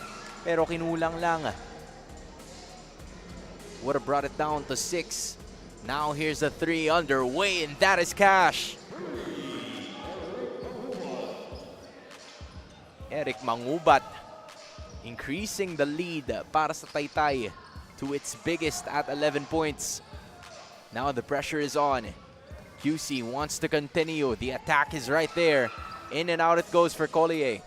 pero kinulang lang. Would have brought it down to 6. Now here's a 3 underway, and that is cash. Eric Mangubat increasing the lead para sa Taytay to its biggest at 11 points. Now the pressure is on. QC wants to continue. The attack is right there. In and out it goes for Collier.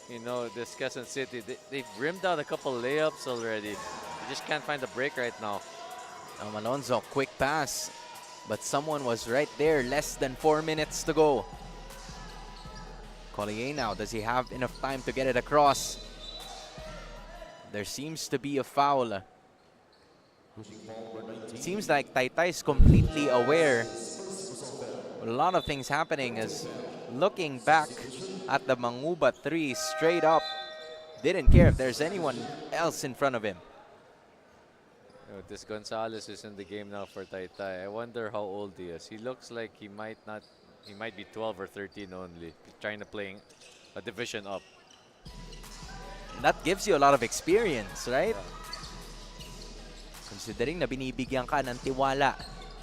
You know, this Quezon City, they've rimmed out a couple layups already. They just can't find the break right now. Alonzo, quick pass. But someone was right there. Less than 4 minutes to go. Collier now, does he have enough time to get it across? There seems to be a foul. It seems like Taytay is completely aware. A lot of things happening as looking back at the Mangubat 3 straight up. Didn't care if there's anyone else in front of him. You know, this Gonzalez is in the game now for Taytay. I wonder how old he is. He looks like he might be 12 or 13 only, trying to play a division up. That gives you a lot of experience, right? Considering na binibigyan ka ng tiwala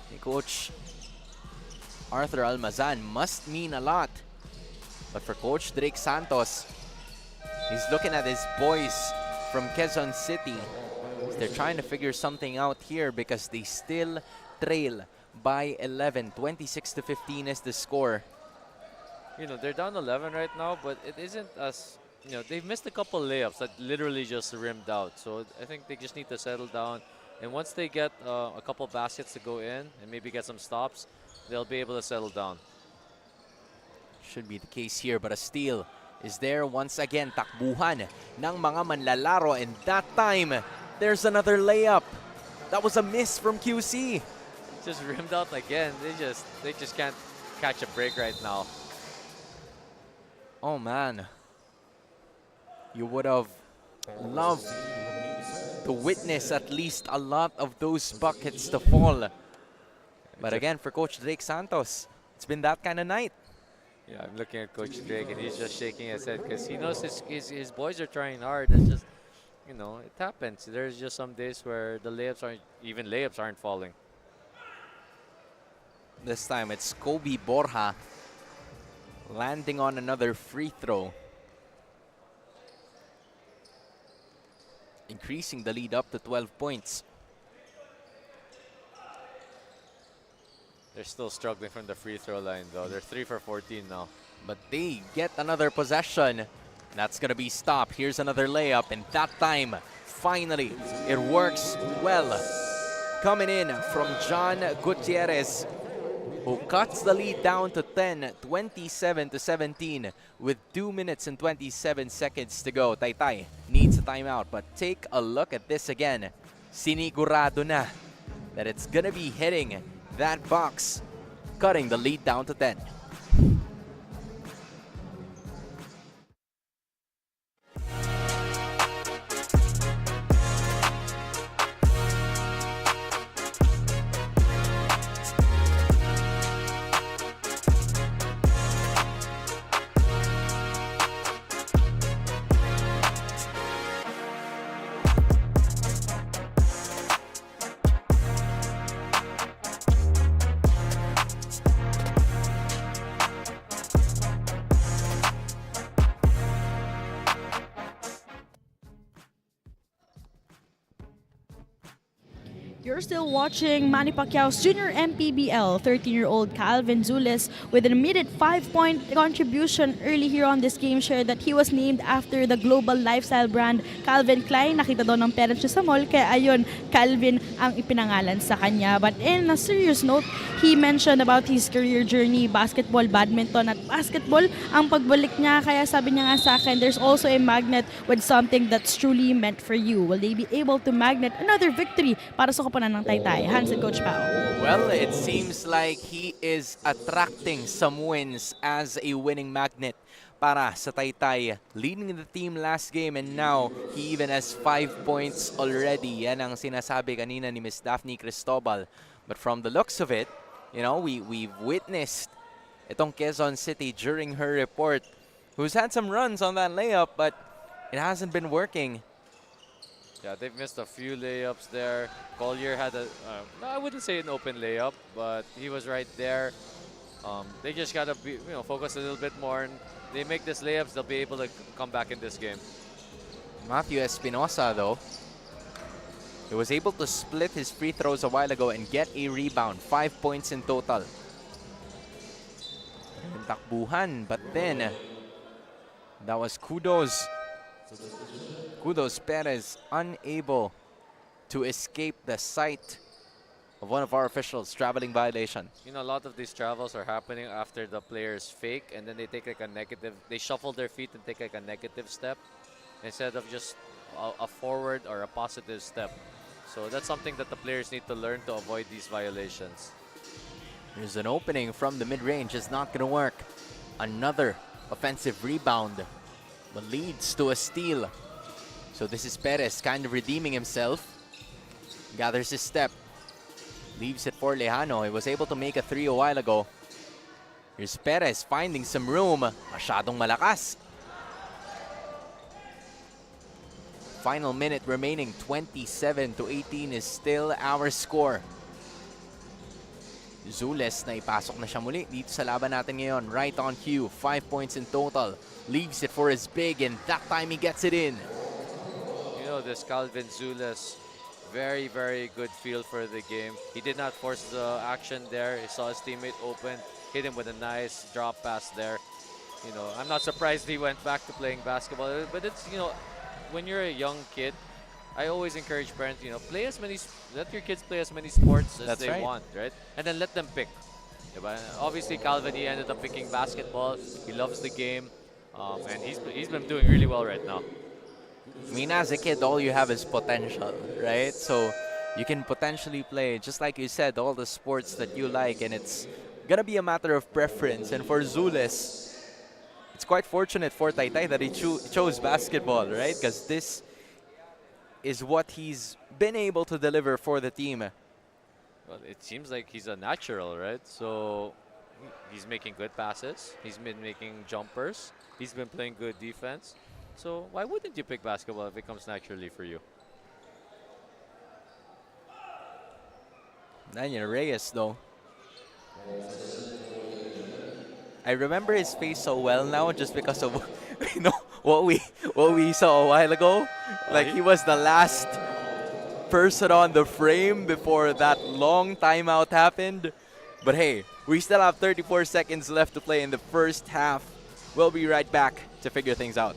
ni Coach Arthur Almazan, must mean a lot. But for Coach Drake Santos, he's looking at his boys from Quezon City. They're trying to figure something out here because they still trail by 11. 26-15 is the score. You know, they're down 11 right now, but it isn't as, you know, they've missed a couple layups that literally just rimmed out. So I think they just need to settle down. And once they get a couple baskets to go in and maybe get some stops, they'll be able to settle down. Should be the case here, but a steal is there once again. Takbuhan ng mga manlalaro, and that time, there's another layup. That was a miss from QC. Just rimmed out again. They just can't catch a break right now. Oh man, you would have loved to witness at least a lot of those buckets to fall. But again, for Coach Drake Santos, it's been that kind of night. Yeah, I'm looking at Coach Drake and he's just shaking his head because he knows his boys are trying hard. It's just you know, it happens. There's just some days where the layups aren't falling. This time it's Kobe Borja landing on another free throw, increasing the lead up to 12 points. They're still struggling from the free throw line, though. They're 3 for 14 now. But they get another possession. That's going to be stopped. Here's another layup, and that time, finally, it works well. Coming in from John Gutierrez, who cuts the lead down to 10, 27-17, with 2 minutes and 27 seconds to go. TAYTAY needs a timeout, but take a look at this again. Sinigurado na that it's going to be hitting that box, cutting the lead down to 10. You're still watching Manny Pacquiao's Junior MPBL. 13-year-old Calvin Zules with an immediate 5-point contribution early here on this game shared that he was named after the global lifestyle brand Calvin Klein. Nakita daw ng parents niya sa mall, kaya ayun, Calvin ang ipinangalan sa kanya. But in a serious note, he mentioned about his career journey, basketball, badminton at basketball ang pagbalik niya. Kaya sabi niya nga sa akin, there's also a magnet with something that's truly meant for you. Will they be able to magnet another victory para sa koponan ng TAYTAY? Hans and Coach Pao. Well, it seems like he is attracting some wins as a winning magnet para sa TAYTAY. Leading the team last game, and now he even has 5 points already. Yan ang sinasabi kanina ni Miss Daphne Cristobal. But from the looks of it, you know, we've witnessed itong Quezon City during her report, who's had some runs on that layup, but it hasn't been working. Yeah, they've missed a few layups there. Collier had a, I wouldn't say an open layup, but he was right there. They just gotta be, focus a little bit more. And they make these layups, they'll be able to come back in this game. Matthew Espinosa, though, he was able to split his free throws a while ago and get a rebound. 5 points in total. Takbuhan, but then that was Kudos Perez unable to escape the sight of one of our officials. Traveling violation. You know, a lot of these travels are happening after the players fake and then they take like a negative, they shuffle their feet and take like a negative step instead of just a forward or a positive step. So that's something that the players need to learn to avoid these violations. There's an opening from the mid-range. It's not going to work. Another offensive rebound, but leads to a steal. So this is Perez kind of redeeming himself. Gathers his step. Leaves it for Lejano. He was able to make a 3 a while ago. Here's Perez finding some room. Masyadong malakas. Final minute remaining. 27-18 is still our score. Zules na ipasok na siya muli dito sa laban natin ngayon. Right on cue. 5 points in total. Leaves it for his big, and that time he gets it in. You know, this Calvin Zules, very, very good feel for the game. He did not force the action there. He saw his teammate open, hit him with a nice drop pass there. You know, I'm not surprised he went back to playing basketball, but it's, you know, when you're a young kid, I always encourage parents, let your kids play as many sports as they want, right? And then let them pick. Diba? Obviously, Calvin, he ended up picking basketball. He loves the game, and he's been doing really well right now. I mean, as a kid, all you have is potential, right? So you can potentially play, just like you said, all the sports that you like, and it's gonna be a matter of preference. And for Zules, it's quite fortunate for TAYTAY that he chose basketball, right? Because this is what he's been able to deliver for the team. Well, it seems like he's a natural, right? So he's making good passes. He's been making jumpers. He's been playing good defense. So why wouldn't you pick basketball if it comes naturally for you? YNARES though. I remember his face so well now just because of you know what we saw a while ago. Like he was the last person on the frame before that long timeout happened. But hey, we still have 34 seconds left to play in the first half. We'll be right back to figure things out.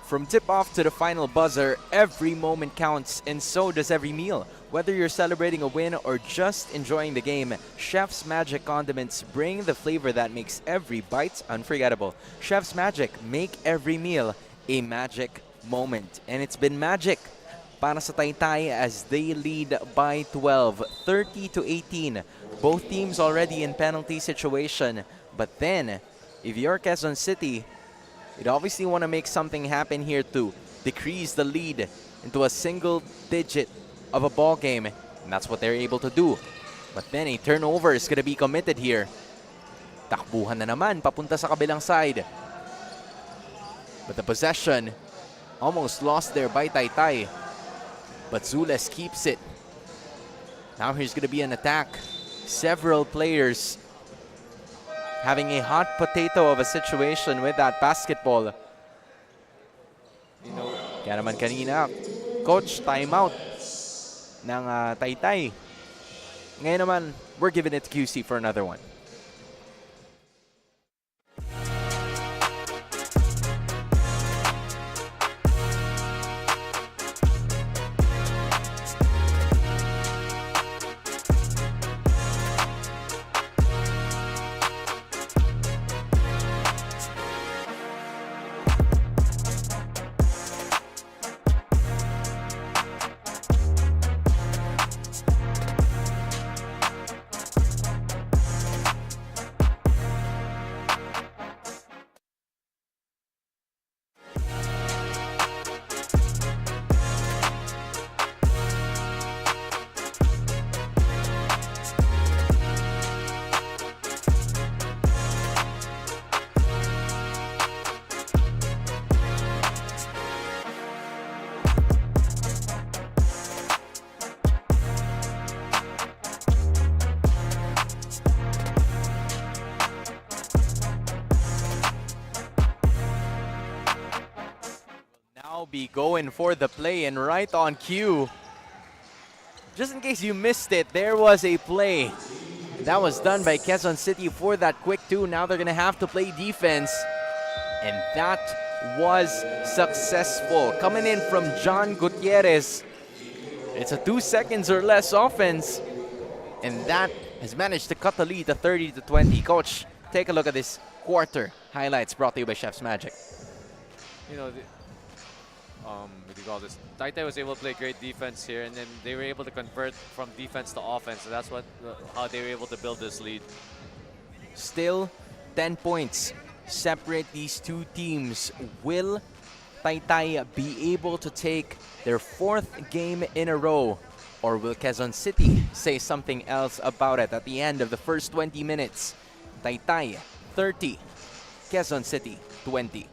From tip-off to the final buzzer, every moment counts, and so does every meal. Whether you're celebrating a win or just enjoying the game, Chef's Magic condiments bring the flavor that makes every bite unforgettable. Chef's Magic, make every meal a magic moment. And it's been magic para sa Taytay as they lead by 12, 30-18. Both teams already in penalty situation. But then, if you're Quezon City, you'd obviously want to make something happen here to decrease the lead into a single digit of a ball game. And that's what they're able to do. But then a turnover is going to be committed here. Takbuhan na naman, papunta sa kabilang side. But the possession almost lost there by Taytay. But Zules keeps it. Now here's going to be an attack. Several players having a hot potato of a situation with that basketball. Kaya naman kanina, coach, timeout ng Taytay. Ngayon naman, we're giving it to QC for another one. Be going for the play and right on cue. Just in case you missed it, there was a play that was done by Quezon City for that quick two. Now they're going to have to play defense. And that was successful. Coming in from John Gutierrez. It's a 2 seconds or less offense. And that has managed to cut the lead to 30-20. Coach, take a look at this quarter highlights brought to you by Chef's Magic. You know, what do you call this? Taytay was able to play great defense here, and then they were able to convert from defense to offense. So that's how they were able to build this lead. Still 10 points separate these two teams. Will Taytay be able to take their 4th game in a row, or will Quezon City say something else about it at the end of the first 20 minutes? Taytay 30, Quezon City 20.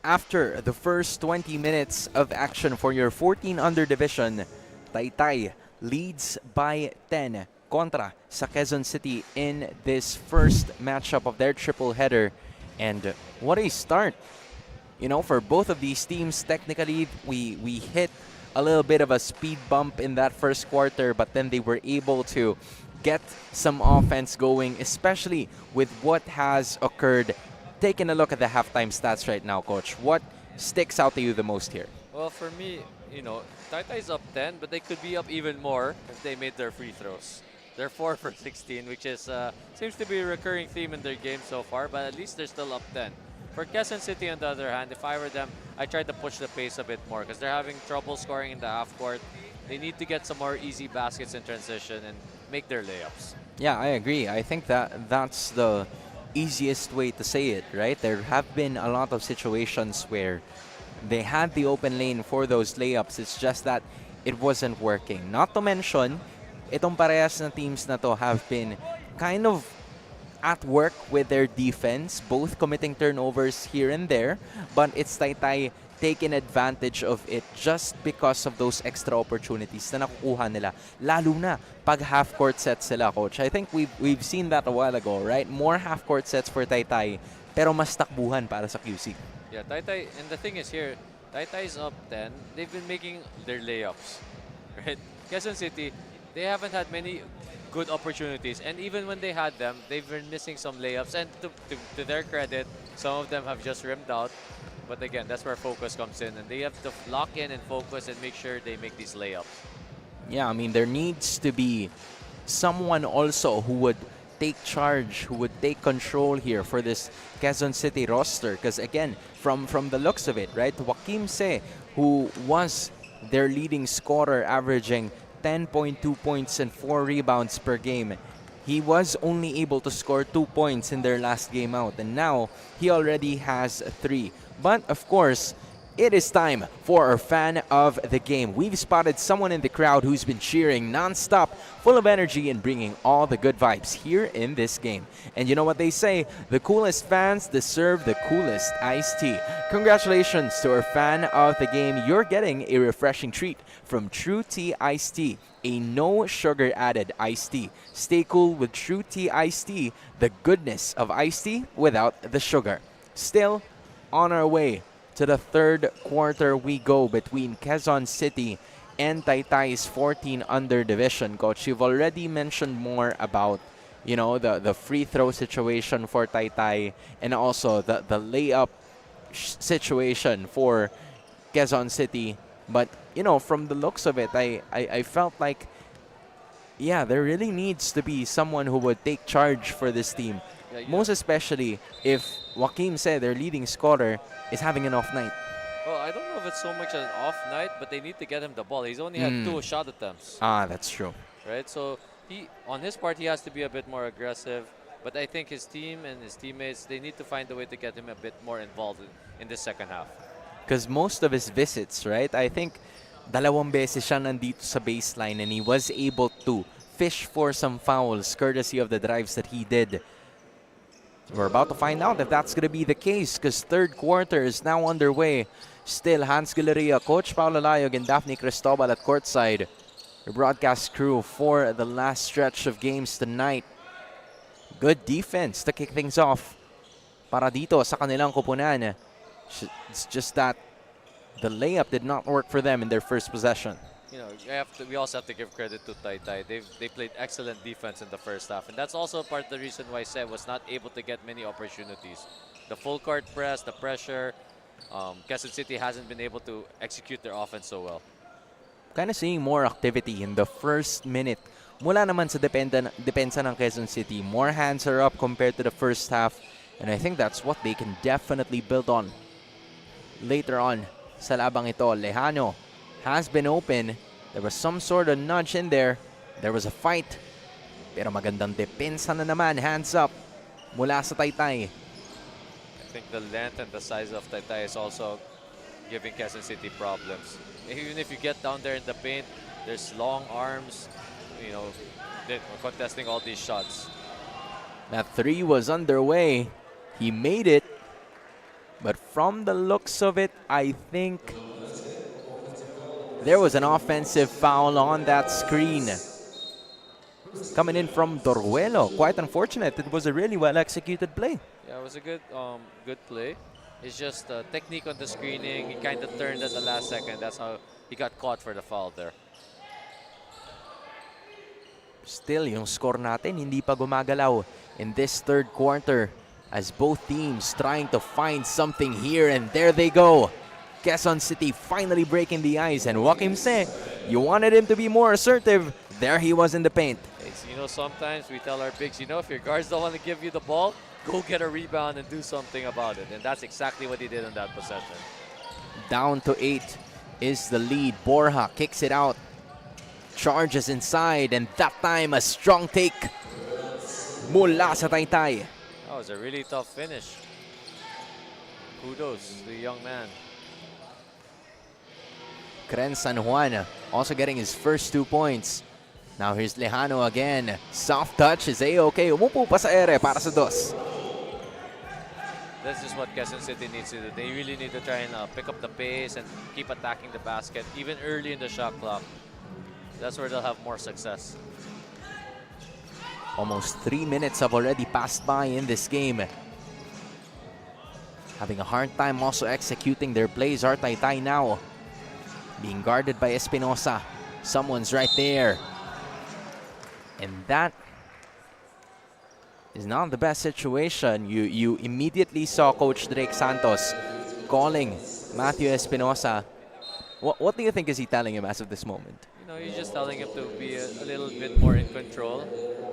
After the first 20 minutes of action for your 14 under division, Taytay leads by 10 kontra sa Quezon City in this first matchup of their triple header. And what a start! You know, for both of these teams, technically, we hit a little bit of a speed bump in that first quarter, but then they were able to get some offense going, especially with what has occurred. Taking a look at the halftime stats right now, Coach, what sticks out to you the most here? Well, for me, Taytay's up 10, but they could be up even more if they made their free throws. They're 4 for 16, which is seems to be a recurring theme in their game so far, but at least they're still up 10. For Quezon City, on the other hand, if I were them, I try to push the pace a bit more because they're having trouble scoring in the half court. They need to get some more easy baskets in transition and make their layups. Yeah, I agree. I think that's the easiest way to say it, right? There have been a lot of situations where they had the open lane for those layups. It's just that it wasn't working. Not to mention, itong parehas na teams na to have been kind of at work with their defense, both committing turnovers here and there, but it's Taytay taking advantage of it just because of those extra opportunities na nakukuha nila. Lalo na pag half-court sets sila, Coach. I think we've seen that a while ago, right? More half-court sets for Taytay, pero mas takbuhan para sa QC. Yeah, Taytay, and the thing is here, Taytay's up 10. They've been making their layups, right? Quezon City, they haven't had many good opportunities, and even when they had them, they've been missing some layups, and to their credit, some of them have just rimmed out. But again, that's where focus comes in, and they have to lock in and focus and make sure they make these layups. Yeah, I mean, there needs to be someone also who would take charge, who would take control here for this Quezon City roster. Because again, from the looks of it, right, Joaquim Se, who was their leading scorer, averaging 10.2 points and 4 rebounds per game. He was only able to score 2 points in their last game out, and now he already has 3. But of course, it is time for our fan of the game. We've spotted someone in the crowd who's been cheering non-stop, full of energy and bringing all the good vibes here in this game. And you know what they say, the coolest fans deserve the coolest iced tea. Congratulations to our fan of the game. You're getting a refreshing treat from True Tea Iced Tea, a no sugar added iced tea. Stay cool with True Tea Iced Tea, the goodness of iced tea without the sugar. Still on our way to the third quarter we go between Quezon City and Taytay's 14 under division. Coach, you've already mentioned more about, you know, the free throw situation for Taytay and also the layup situation for Quezon City. But, you know, from the looks of it, I felt like, yeah, there really needs to be someone who would take charge for this team. Yeah, Most especially if Joaquim said their leading scorer is having an off night. Well, I don't know if it's so much an off night, but they need to get him the ball. He's only had 2 shot attempts. Ah, that's true. Right? So on his part, he has to be a bit more aggressive. But I think his team and his teammates, they need to find a way to get him a bit more involved in the second half. Because most of his visits, right, I think dalawang beses siya nandito sa baseline and he was able to fish for some fouls courtesy of the drives that he did. We're about to find out if that's going to be the case because third quarter is now underway. Still, Hans Galeria, Coach Paulo Layog, and Daphne Cristobal at courtside. Your broadcast crew for the last stretch of games tonight. Good defense to kick things off para dito sa kanilang kupunan. It's just that the layup did not work for them in their first possession. You know, we also have to give credit to Taytay. They played excellent defense in the first half, and that's also part of the reason why Seb was not able to get many opportunities. The full court press, the pressure, Quezon City hasn't been able to execute their offense so well. Kind of seeing more activity in the first minute. Mula naman sa depensa ng Quezon City. More hands are up compared to the first half, and I think that's what they can definitely build on. Later on sa labang ito, Lejano has been open. There was some sort of nudge in there. There was a fight. Pero magandang depensa na naman. Hands up mula sa Taytay. I think the length and the size of Taytay is also giving Quezon City problems. Even if you get down there in the paint, there's long arms, you know, they're contesting all these shots. That 3 was underway. He made it. But from the looks of it, I think there was an offensive foul on that screen. Coming in from Doruelo. Quite unfortunate. It was a really well-executed play. Yeah, it was a good play. It's just technique on the screening. He kind of turned at the last second. That's how he got caught for the foul there. Still, yung score natin hindi pa gumagalaw in this third quarter as both teams trying to find something here, and there they go. Quezon City finally breaking the ice, and Joaquim said, you wanted him to be more assertive. There he was in the paint. You know, sometimes we tell our bigs, you know, if your guards don't want to give you the ball, go get a rebound and do something about it. And that's exactly what he did in that possession. Down to 8 is the lead. Borja kicks it out. Charges inside, and that time a strong take mula sa Taytay. That was a really tough finish. Kudos to the young man. Cren San Juan also getting his first 2 points. Now here's Lejano again. Soft touch is A-okay. Umupo pa sa ere para sa dos. This is what Quezon City needs to do. They really need to try and pick up the pace and keep attacking the basket, even early in the shot clock. That's where they'll have more success. Almost 3 minutes have already passed by in this game. Having a hard time also executing their plays are Taytay now. Being guarded by Espinosa. Someone's right there. And that is not the best situation. You immediately saw Coach Drake Santos calling Matthew Espinosa. What do you think is he telling him as of this moment? You know, he's just telling him to be a little bit more in control.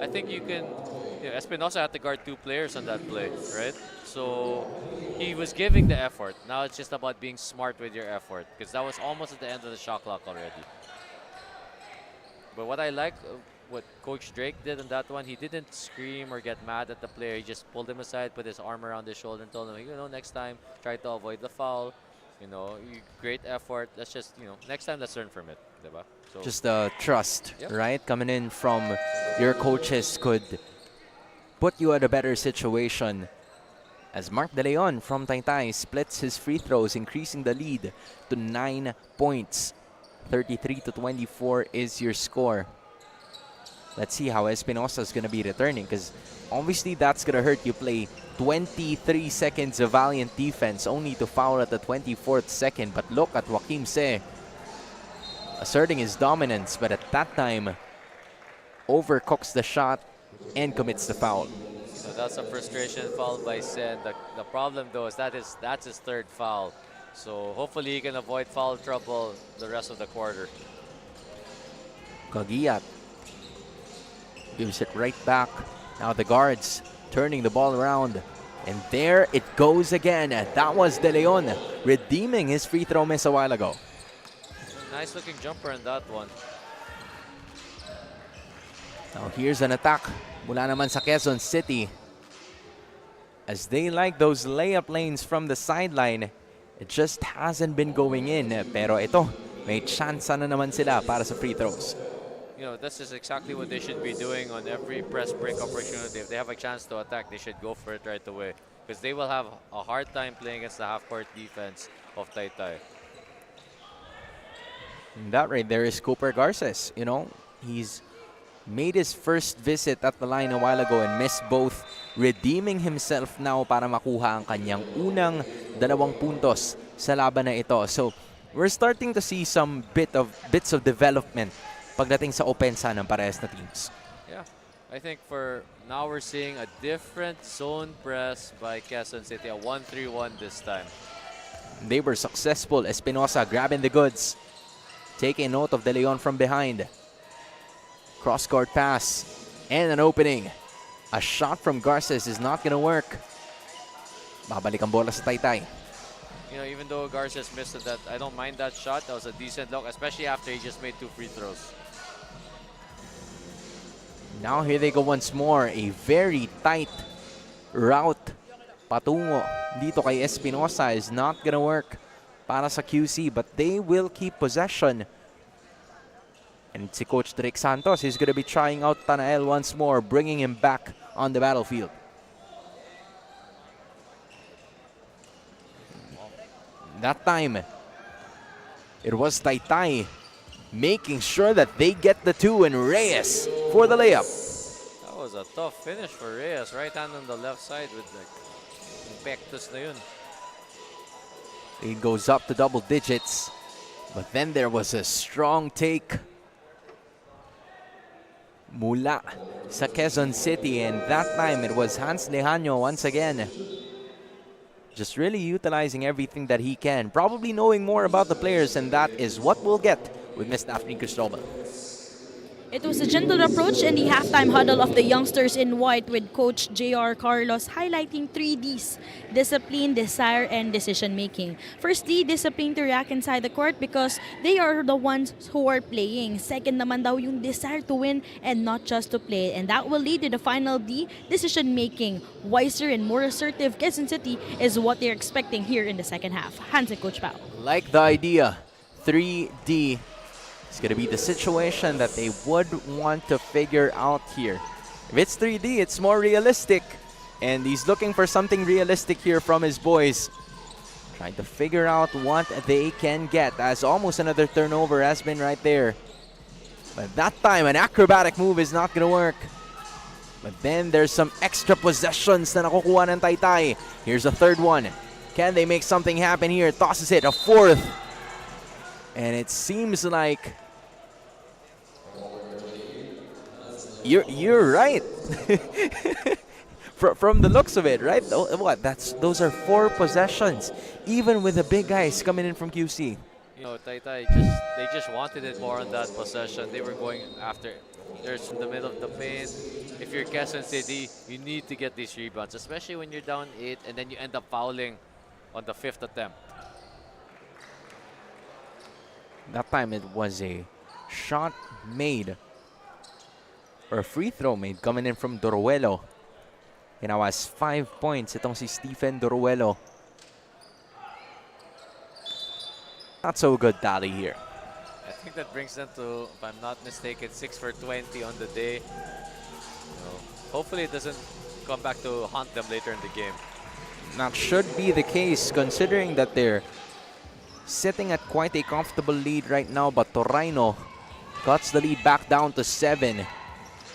I think you can, you know, Espinosa had to guard 2 players on that play, right? So he was giving the effort. Now it's just about being smart with your effort, because that was almost at the end of the shot clock already. But what I like, what Coach Drake did in that one, he didn't scream or get mad at the player. He just pulled him aside, put his arm around his shoulder and told him, you know, next time, try to avoid the foul. You know, great effort. Let's just, you know, next time let's learn from it. Diba? So, just trust, yep, right? Coming in from your coaches could put you at a better situation. As Mark De Leon from Taytay splits his free throws, increasing the lead to 9 points. 33-24 is your score. Let's see how Espinosa is going to be returning, because obviously that's going to hurt. You play 23 seconds of valiant defense only to foul at the 24th second. But look at Joaquim Se asserting his dominance, but at that time overcooks the shot and commits the foul. So that's a frustration foul by Sen. The problem though is that's his 3rd foul. So hopefully he can avoid foul trouble the rest of the quarter. Kagiyat gives it right back. Now the guards turning the ball around. And there it goes again. That was De Leon redeeming his free throw miss a while ago. Nice looking jumper in that one. Now here's an attack mula naman sa Quezon City. As they like those layup lanes from the sideline, it just hasn't been going in. Pero ito, may chance na naman sila para sa free throws. You know, this is exactly what they should be doing on every press break opportunity. If they have a chance to attack, they should go for it right away, because they will have a hard time playing against the half-court defense of Taytay. And that right there is Cooper Garces. You know, he's made his first visit at the line a while ago and missed both, redeeming himself now para makuha ang kanyang unang 2 puntos sa laban na ito. So, we're starting to see some bits of development pagdating sa opensa ng parehas na teams. Yeah, I think for now we're seeing a different zone press by Quezon City, a 1-3-1 this time. They were successful. Espinosa grabbing the goods, taking note of De Leon from behind. Cross-court pass and an opening. A shot from Garces is not gonna work. Babalik ang bola sa Taytay. You know, even though Garces missed that, I don't mind that shot. That was a decent look, especially after he just made 2 free throws. Now here they go once more. A very tight route patungo dito kay Espinosa is not gonna work para sa QC, but they will keep possession. And si Coach Drake Santos is gonna be trying out Tanael once more, bringing him back on the battlefield. That time, it was TAYTAY making sure that they get the 2 and Reyes for the layup. That was a tough finish for Reyes. Right hand on the left side with the impetus na yun. Lead goes up to double digits. But then there was a strong take mula sa Quezon City, and that time it was Hans Lejano once again. Just really utilizing everything that he can, probably knowing more about the players, and that is what we'll get with Miss Daphne Cristobal. It was a gentle approach in the halftime huddle of the youngsters in white, with Coach J.R. Carlos highlighting 3 Ds: discipline, desire, and decision making. Firstly, discipline to react inside the court because they are the ones who are playing. Second naman daw yung desire to win and not just to play. And that will lead to the final D, decision making. Wiser and more assertive Quezon City is what they're expecting here in the second half. Hands and Coach Pao. Like the idea, 3D. It's going to be the situation that they would want to figure out here. If it's 3D, it's more realistic. And he's looking for something realistic here from his boys. Trying to figure out what they can get, as almost another turnover has been right there. But that time, an acrobatic move is not going to work. But then there's some extra possessions na nakukuha ng TAYTAY. Here's a third one. Can they make something happen here? Tosses it, a fourth. And it seems like you're right. From the looks of it, right? What? Those are 4 possessions, even with the big guys coming in from QC. You know, TAYTAY they just wanted it more on that possession. They were going after. There's in the middle of the paint. If you're Quezon City, you need to get these rebounds, especially when you're down 8 and then you end up fouling on the 5th attempt. That time it was a shot made, or a free throw made, coming in from Doruelo. And now has 5 points itong si Stephen Doruelo. Not so good tally here. I think that brings them to, if I'm not mistaken, 6 for 20 on the day. So hopefully it doesn't come back to haunt them later in the game. That should be the case, considering that they're sitting at quite a comfortable lead right now, but Torino cuts the lead back down to 7.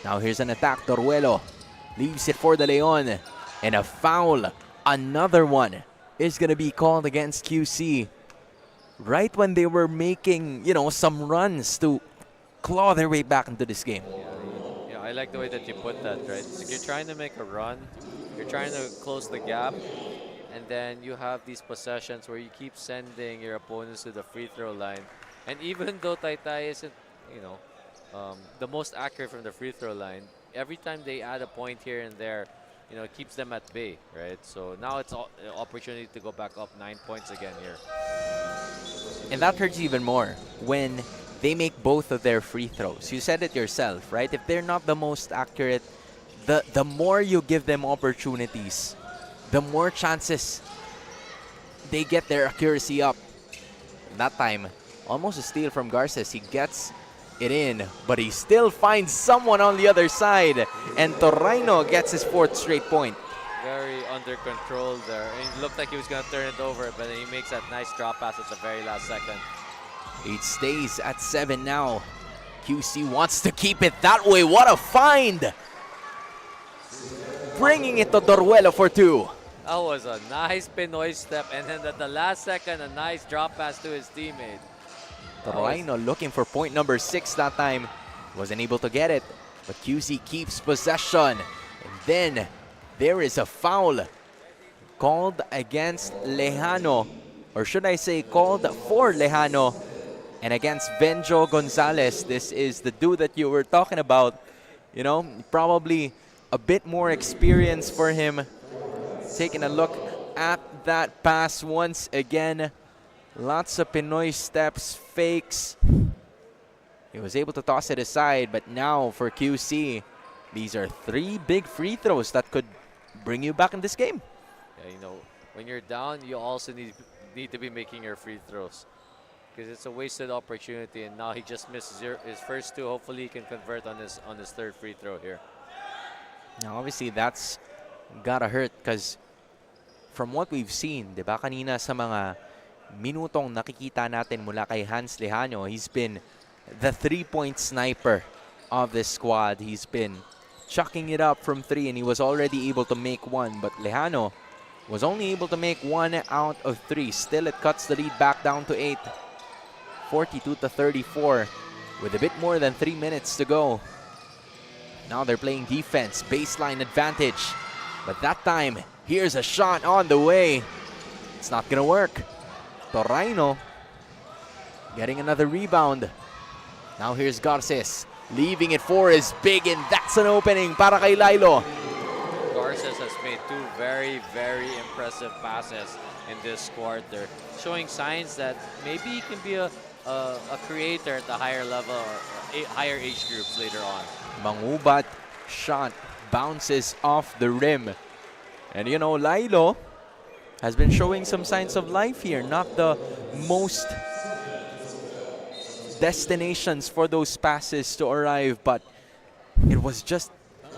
Now here's an attack. Doruelo leaves it for the Leon, and a foul, another one, is going to be called against QC. Right when they were making, some runs to claw their way back into this game. Yeah, I like the way that you put that, right? So you're trying to make a run, you're trying to close the gap, and then you have these possessions where you keep sending your opponents to the free throw line. And even though TAYTAY isn't, the most accurate from the free throw line, every time they add a point here and there, it keeps them at bay, right? So now it's an opportunity to go back up 9 points again here. And that hurts even more when they make both of their free throws. You said it yourself, right? If they're not the most accurate, the more you give them opportunities, the more chances they get their accuracy up. That time, almost a steal from Garces. He gets it in, but he still finds someone on the other side. And Torino gets his 4th straight point. Very under control there. And it looked like he was going to turn it over, but then he makes that nice drop pass at the very last second. It stays at 7 now. QC wants to keep it that way. What a find! Bringing it to Doruelo for 2. That was a nice Pinoy step, and then at the last second, a nice drop pass to his teammate. Torino looking for point number 6 that time. Wasn't able to get it, but QC keeps possession. And then there is a foul called against Lejano, or should I say called for Lejano, and against Benjo Gonzalez. This is the dude that you were talking about. Probably a bit more experience for him. Taking a look at that pass once again. Lots of Pinoy steps, fakes. He was able to toss it aside, but now for QC, these are 3 big free throws that could bring you back in this game. Yeah, when you're down, you also need to be making your free throws, because it's a wasted opportunity, and now he just missed his first 2. Hopefully he can convert on his 3rd free throw here. Now obviously that's gotta hurt, because from what we've seen, diba kanina sa mga minutong nakikita natin mula kay Hans Lejano, he's been the 3-point sniper of this squad. He's been chucking it up from 3 and he was already able to make 1, but Lejano was only able to make 1 out of 3. Still, it cuts the lead back down to 8. 42-34 with a bit more than 3 minutes to go. Now they're playing defense, baseline advantage. But that time, here's a shot on the way. It's not gonna work. Torraino getting another rebound. Now here's Garces, leaving it for his big, and that's an opening para kay Lilo. Garces has made 2 very, very impressive passes in this quarter, showing signs that maybe he can be a creator at the higher level or higher age groups later on. Mangubat shot bounces off the rim. And you know, Lilo has been showing some signs of life here. Not the most destinations for those passes to arrive, but it was just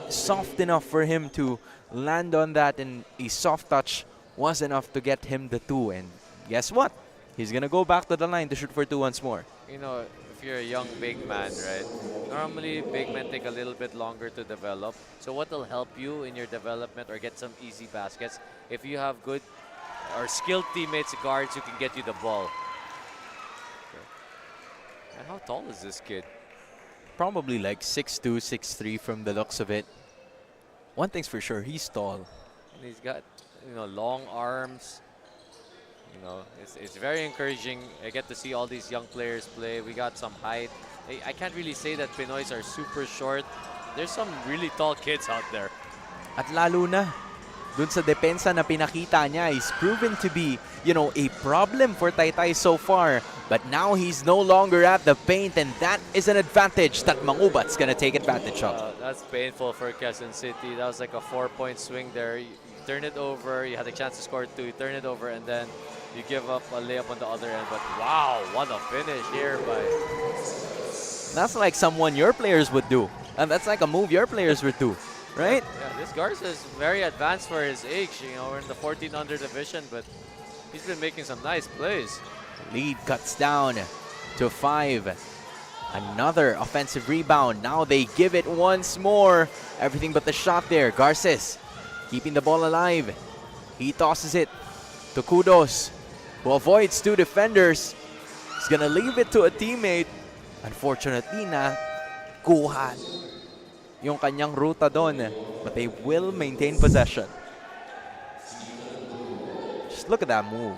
soft enough for him to land on that, and a soft touch was enough to get him the 2. And guess what? He's gonna go back to the line to shoot for 2 once more. You know, if you're a young big man, right? Normally, big men take a little bit longer to develop. So what will help you in your development or get some easy baskets if you have good or skilled teammates, guards who can get you the ball. Okay. And how tall is this kid? Probably like 6'2", 6'3" from the looks of it. One thing's for sure, he's tall. And he's got, you know, long arms. You know, it's very encouraging. I get to see all these young players play. We got some height. I can't really say that Pinoys are super short. There's some really tall kids out there. At lalo na, dun sa depensa na pinakita niya, he's proven to be, you know, a problem for Taytay so far. But now he's no longer at the paint, and that is an advantage that Mangubat's gonna take advantage of. That's painful for Quezon City. That was like a 4-point swing there. You turn it over, you had a chance to score 2, you turn it over, and then you give up a layup on the other end. But wow, what a finish here by... That's like someone your players would do. And that's like a move your players would do, right? Yeah, this Garza is very advanced for his age. You know, we're in the 14 under division, but he's been making some nice plays. Lead cuts down to 5. Another offensive rebound. Now they give it once more. Everything but the shot there. Garces keeping the ball alive. He tosses it to Kudos, who avoids 2 defenders. He's gonna leave it to a teammate. Unfortunately, kuha yung kanyang ruta doon, but they will maintain possession. Just look at that move.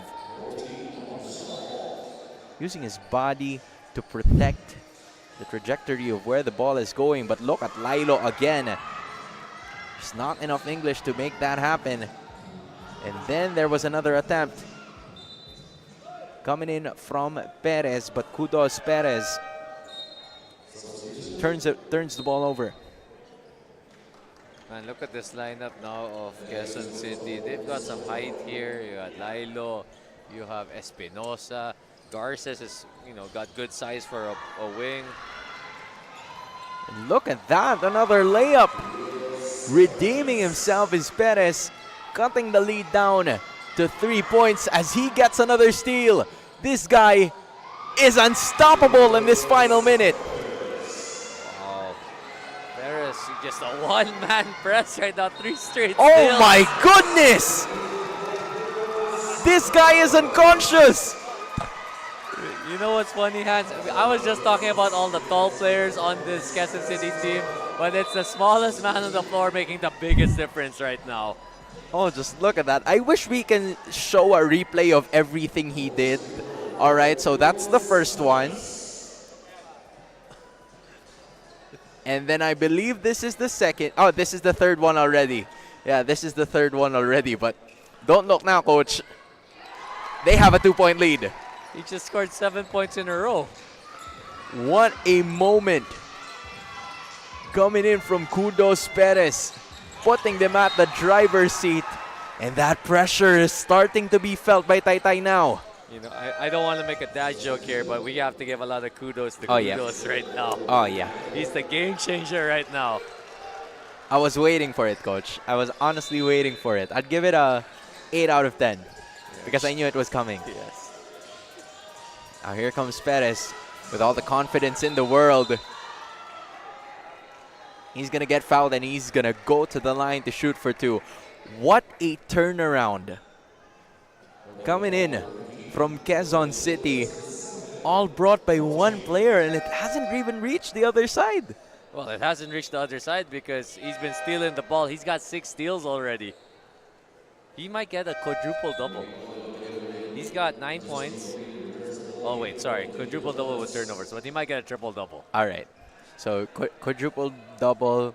Using his body to protect the trajectory of where the ball is going. But look at Lilo again. There's not enough English to make that happen. And then there was another attempt coming in from Perez, but Kudos Perez turns the ball over. Man, look at this lineup now of Quezon City. They've got some height here. You got Lilo, you have Espinosa. Garces is, you know, got good size for a wing. And look at that, another layup. Redeeming himself is Perez, cutting the lead down to 3 points as he gets another steal. This guy is unstoppable in this final minute. Wow. Perez, just a one-man press right now, 3 straight Oh steals. my goodness! This guy is unconscious. You know what's funny, Hans? I was just talking about all the tall players on this Quezon City team, but it's the smallest man on the floor making the biggest difference right now. Oh, just look at that. I wish we can show a replay of everything he did. All right, so that's the first one. And then I believe this is the second. Oh, this is the third one already. Yeah, this is the third one already, but don't look now, coach. They have a 2-point lead. He just scored 7 points in a row. What a moment. Coming in from Kudos Perez, putting them at the driver's seat. And that pressure is starting to be felt by Taytay now. You know, I don't want to make a dad joke here, but we have to give a lot of kudos to Kudos right now. Oh, yeah. He's the game changer right now. I was waiting for it, coach. I was honestly waiting for it. I'd give it a 8 out of 10 because I knew it was coming. Yes. Now here comes Perez with all the confidence in the world. He's going to get fouled and he's going to go to the line to shoot for two. What a turnaround. Coming in from Quezon City. All brought by one player and it hasn't even reached the other side. Well, it hasn't reached the other side because he's been stealing the ball. He's got 6 steals already. He might get a quadruple double. He's got 9 points. Oh wait, sorry, quadruple double with turnovers, but he might get a triple double. All right. So quadruple double.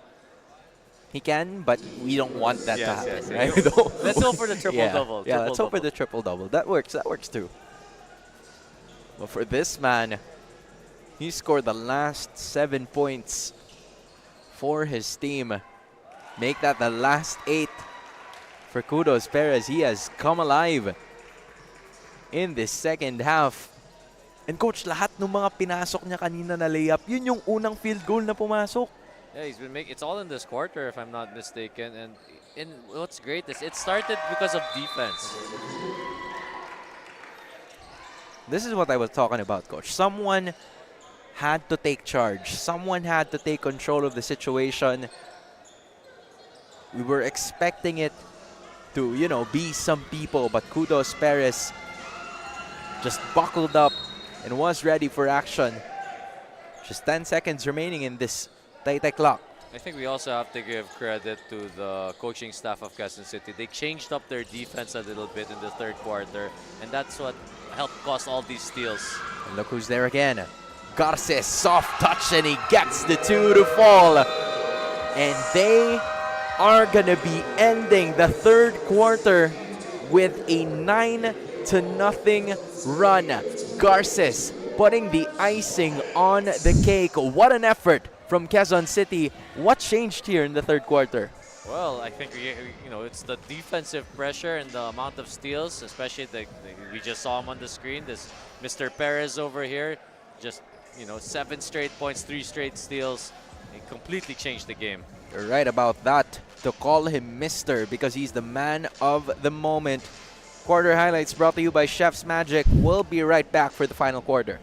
He can, but we don't want that to happen, yes. right? We don't- Let's go for the triple double. Yeah, let's triple hope for the triple double. That works. That works too. But for this man, he scored the last 7 points for his team. Make that the last 8 for Kudos Perez. He has come alive in this second half. And coach, lahat ng mga pinasok niya kanina na layup, yun yung unang field goal na pumasok. Yeah, he's been making. It's all in this quarter, if I'm not mistaken. And what's great is it started because of defense. This is what I was talking about, coach. Someone had to take charge. Someone had to take control of the situation. We were expecting it to, you know, be some people, but Kudos Perez just buckled up and was ready for action. Just 10 seconds remaining in this TAYTAY clock. I think we also have to give credit to the coaching staff of Quezon City. They changed up their defense a little bit in the third quarter, and that's what helped cause all these steals. And look who's there again. Garces, soft touch, and he gets the 2 to fall. And they are going to be ending the third quarter with a 9-0 run. Garces putting the icing on the cake. What an effort from Quezon City. What changed here in the third quarter? Well, I think it's the defensive pressure and the amount of steals, especially we just saw him on the screen. This Mr. Perez over here, just 7 straight points, 3 straight steals. It completely changed the game. You're right about that. To call him Mr. because he's the man of the moment. Quarter highlights brought to you by Chef's Magic. We'll be right back for the final quarter.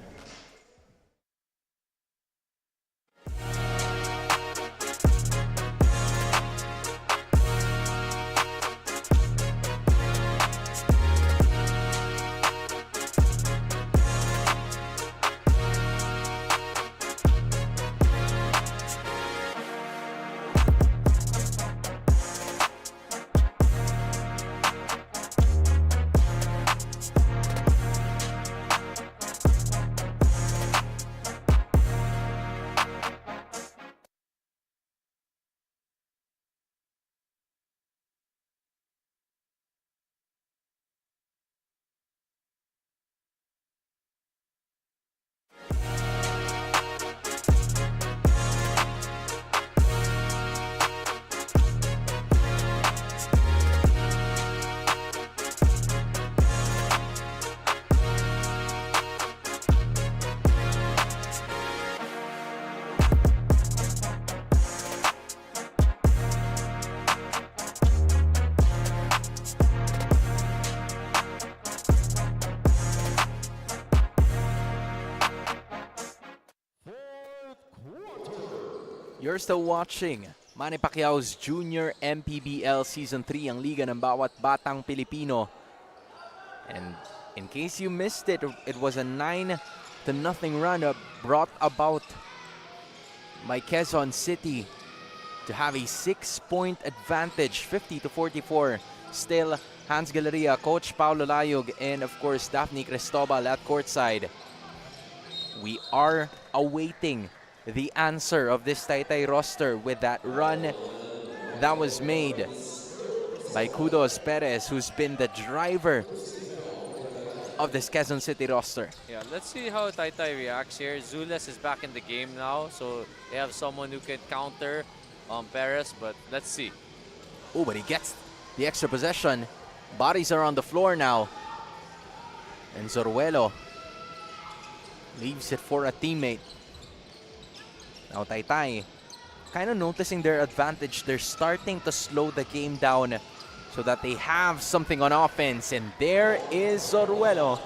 You're still watching Manny Pacquiao's Junior MPBL Season 3, ang liga ng bawat batang Pilipino. And in case you missed it, it was a 9-0 run brought about by Quezon City to have a 6-point advantage, 50-44. Still, Hans Galeria, Coach Paulo Layog, and of course, Daphne Cristobal at courtside. We are awaiting the answer of this TAYTAY roster with that run that was made by Kudos Perez, who's been the driver of this Quezon City roster. Yeah, let's see how TAYTAY reacts here. Zules is back in the game now, so they have someone who can counter Perez, but let's see. Oh, but he gets the extra possession. Bodies are on the floor now. And Zoruelo leaves it for a teammate. Now TAYTAY kind of noticing their advantage. They're starting to slow the game down so that they have something on offense. And there is Zoruelo.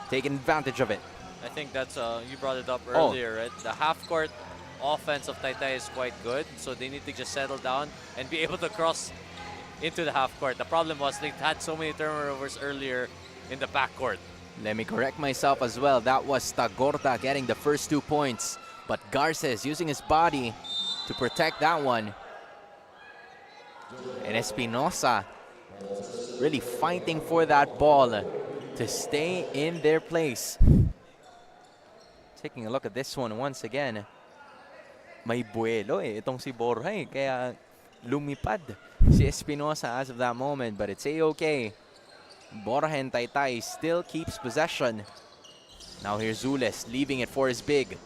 taking advantage of it. I think that's you brought it up Oh. earlier, right? The half-court offense of TAYTAY is quite good, so they need to just settle down and be able to cross into the half-court. The problem was they had so many turnovers earlier in the backcourt. Let me correct myself as well. That was Tagorta getting the first 2 points, but Garces using his body to protect that one. And Espinosa really fighting for that ball to stay in their place. Taking a look at this one once again. May buwelo itong si Borja kaya lumipad si Espinosa as of that moment, but it's a-okay. Borja and TAYTAY still keeps possession. Now here's Zules leaving it for his big.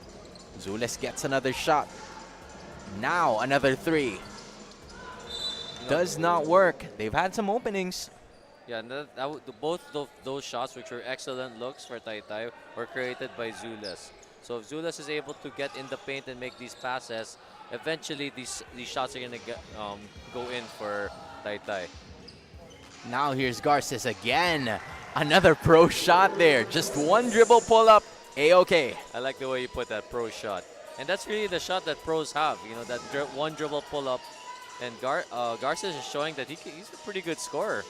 Zules gets another shot. Now another 3. Does not work. They've had some openings. Yeah, and both of those shots, which were excellent looks for TAYTAY, were created by Zules. So if Zules is able to get in the paint and make these passes, eventually these shots are going to go in for TAYTAY. Now here's Garces again. Another pro shot there. Just one dribble pull up. A-okay. I like the way you put that pro shot. And that's really the shot that pros have, you know, that one dribble pull up. And Garces is showing that he's a pretty good scorer.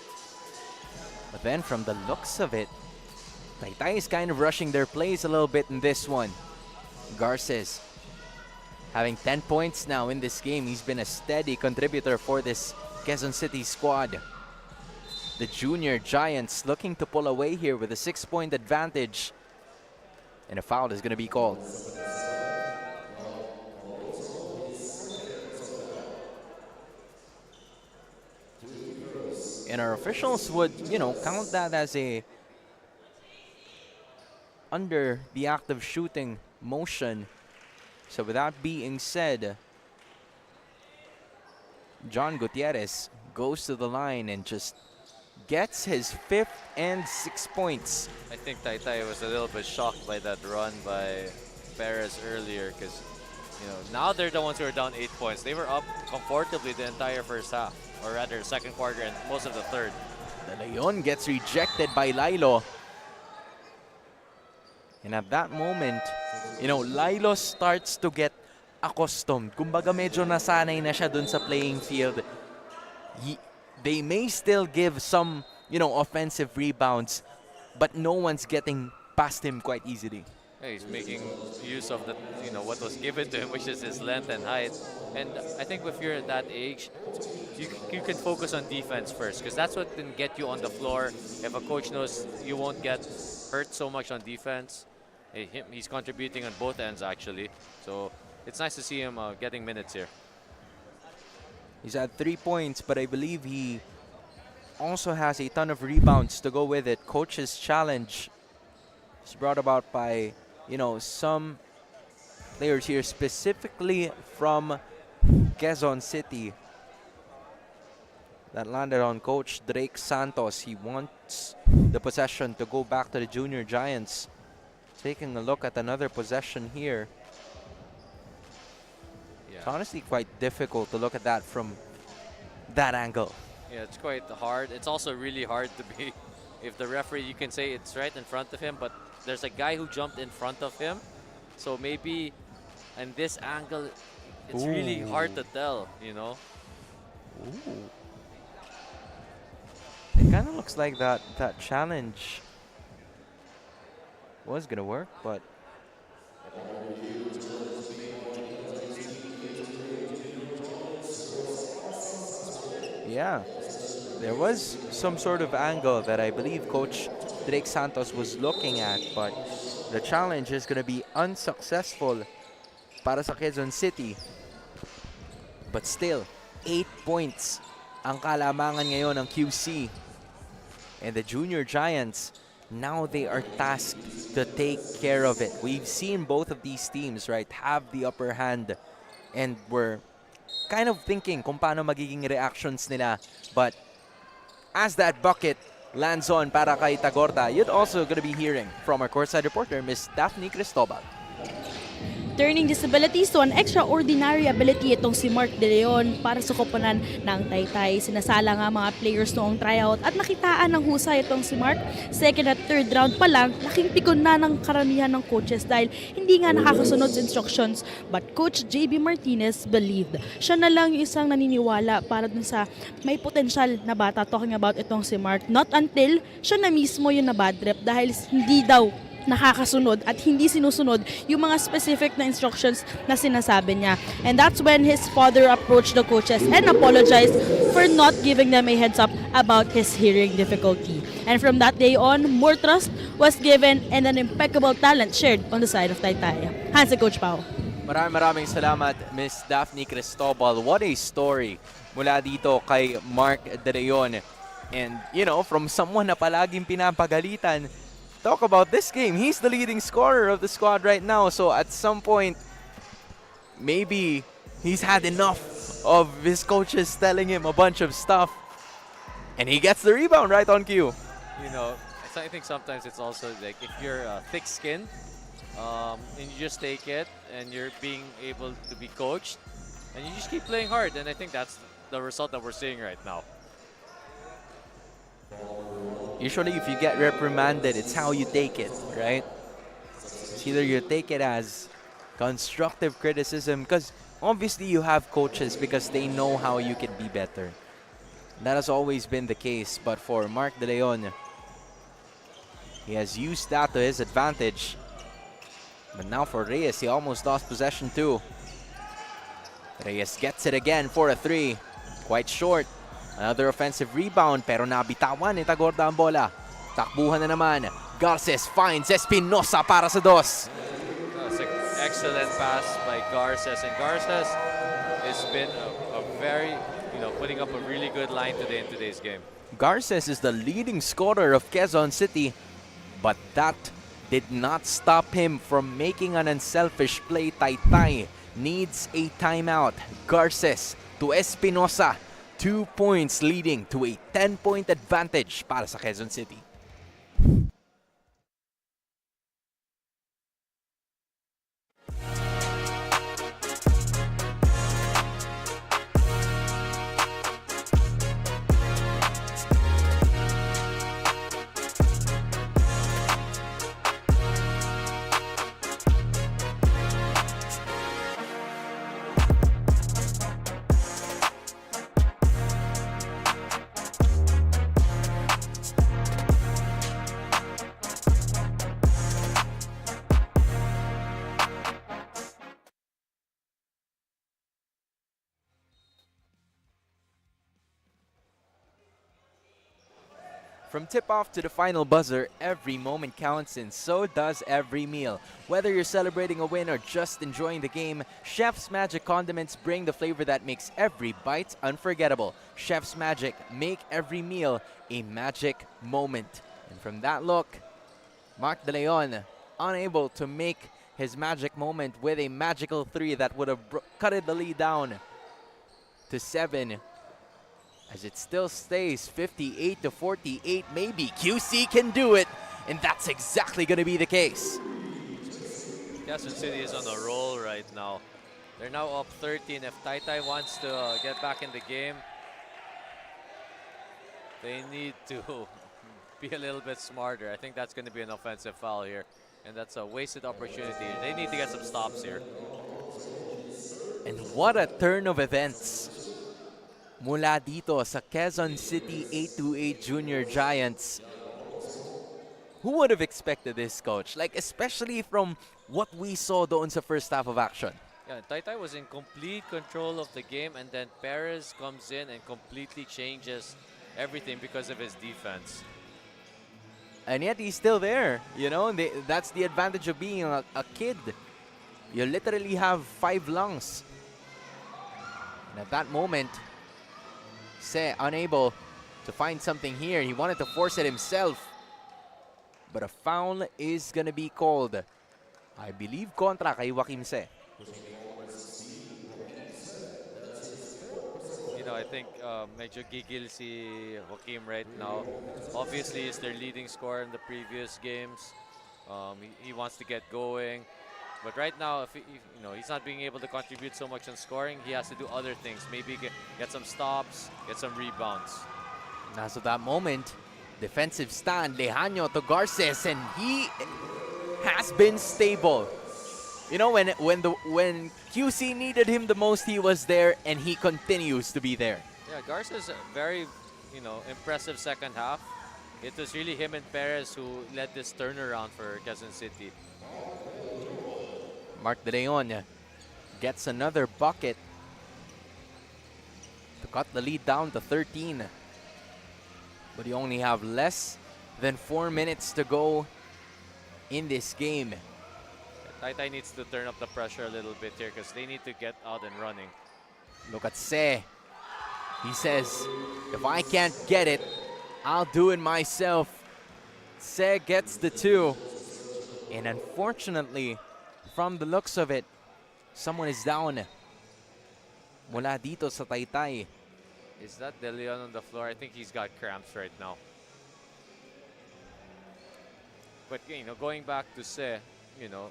But then from the looks of it, TAYTAY is kind of rushing their plays a little bit in this one. Garces having 10 points now in this game. He's been a steady contributor for this Quezon City squad. The Junior Giants looking to pull away here with a 6-point advantage. And a foul is going to be called. And our officials would, count that as a under the act of shooting motion. So with that being said, John Gutierrez goes to the line and just gets his 5th and 6 points. I think TAYTAY was a little bit shocked by that run by Perez earlier because, now they're the ones who are down 8 points. They were up comfortably the entire first half, or rather second quarter and most of the third. The Leon gets rejected by Lilo. And at that moment, Lilo starts to get accustomed. Kumbaga medyo nasanay na siya dun sa playing field. They may still give some, offensive rebounds, but no one's getting past him quite easily. Yeah, he's making use of the, what was given to him, which is his length and height. And I think if you're at that age, you can focus on defense first, because that's what can get you on the floor. If a coach knows you won't get hurt so much on defense, he's contributing on both ends actually. So it's nice to see him getting minutes here. He's had 3 points, but I believe he also has a ton of rebounds to go with it. Coach's challenge is brought about by, some players here, specifically from Quezon City. That landed on Coach Drake Santos. He wants the possession to go back to the Junior Giants. Taking a look at another possession here. It's honestly quite difficult to look at that from that angle. Yeah, it's quite hard. It's also really hard to be, if the referee, you can say it's right in front of him, but there's a guy who jumped in front of him. So maybe in this angle, it's really hard to tell, Ooh. It kind of looks like that challenge was going to work, but yeah, there was some sort of angle that I believe Coach Drake Santos was looking at, but the challenge is going to be unsuccessful para sa Quezon City. But still, 8 points ang kalamangan ngayon ng QC. And the Junior Giants, now they are tasked to take care of it. We've seen both of these teams, right, have the upper hand, and we're kind of thinking kung paano magiging reactions nila. But as that bucket lands on para kay Tagorta, you're also going to be hearing from our courtside reporter, Miss Daphne Cristobal. Turning disabilities to an extraordinary ability itong si Mark De Leon para sa koponan ng Taytay. Sinasala nga mga players noong tryout at nakitaan ng husay itong si Mark. Second at third round pa lang, laking pikon na ng karamihan ng coaches dahil hindi nga nakakasunod sa instructions. But Coach JB Martinez believed. Siya na lang yung isang naniniwala para dun sa may potensyal na bata, talking about itong si Mark. Not until siya na mismo yung na-bad trip dahil hindi daw nakakasunod at hindi sinusunod yung mga specific na instructions na sinasabi niya. And that's when his father approached the coaches and apologized for not giving them a heads up about his hearing difficulty. And from that day on, more trust was given and an impeccable talent shared on the side of Taytay. Hands to Coach Pao. Maraming salamat, Miss Daphne Cristobal. What a story mula dito kay Mark De Leon. And, you know, from someone na palaging pinapagalitan, talk about this game. He's the leading scorer of the squad right now. So at some point, maybe he's had enough of his coaches telling him a bunch of stuff. And he gets the rebound right on cue. You know, I think sometimes it's also like if you're thick-skinned and you just take it and you're being able to be coached and you just keep playing hard. And I think that's the result that we're seeing right now. Usually if you get reprimanded, it's how you take it, right? It's either you take it as constructive criticism, because obviously you have coaches because they know how you can be better. That has always been the case, but for Mark De Leon, he has used that to his advantage. But now for Reyes, he almost lost possession too. Reyes gets it again for a three. Quite short. Another offensive rebound, pero nabitawan ni Tagorda ang bola. Takbuhan na naman. Garces finds Espinosa para sa dos. That's an excellent pass by Garces. And Garces has been a very, putting up a really good line today in today's game. Garces is the leading scorer of Quezon City, but that did not stop him from making an unselfish play. Taytay needs a timeout. Garces to Espinosa. 2 points leading to a 10-point advantage para sa Quezon City. From tip-off to the final buzzer, every moment counts and so does every meal. Whether you're celebrating a win or just enjoying the game, Chef's Magic condiments bring the flavor that makes every bite unforgettable. Chef's Magic, make every meal a magic moment. And from that look, Mark De Leon unable to make his magic moment with a magical three that would have cut the lead down to 7. As it still stays 58-48, maybe QC can do it, and that's exactly going to be the case. Quezon City is on a roll right now. They're now up 13. If Taytay wants to get back in the game, they need to be a little bit smarter. I think that's going to be an offensive foul here, and that's a wasted opportunity. They need to get some stops here. And what a turn of events. Mula dito sa Quezon City 828 Junior Giants. Who would have expected this, Coach? Like, especially from what we saw doon sa first half of action. Yeah, Taytay was in complete control of the game, and then Perez comes in and completely changes everything because of his defense. And yet he's still there, you know? That's the advantage of being a kid. You literally have 5 lungs. And at that moment, unable to find something here. He wanted to force it himself. But a foul is gonna be called. I believe kontra kay Joaquim Se. I think medyo gigil si Joaquim right now. Obviously, he's their leading scorer in the previous games. He wants to get going. But right now, if you know, he's not being able to contribute so much on scoring, he has to do other things. Maybe get some stops, get some rebounds. And as of that moment, defensive stand, Lejanio to Garces, and he has been stable. You know, when QC needed him the most, he was there, and he continues to be there. Yeah, Garza's a very, you know, impressive second half. It was really him and Perez who led this turnaround for Quezon City. Mark De Leon gets another bucket to cut the lead down to 13. But you only have less than 4 minutes to go in this game. TAYTAY needs to turn up the pressure a little bit here because they need to get out and running. Look at Se. He says, if I can't get it, I'll do it myself. Se gets the 2. And unfortunately, from the looks of it, someone is down. Mula dito sa TAYTAY. Is that De Leon on the floor? I think he's got cramps right now. But you know, going back to Se, you know,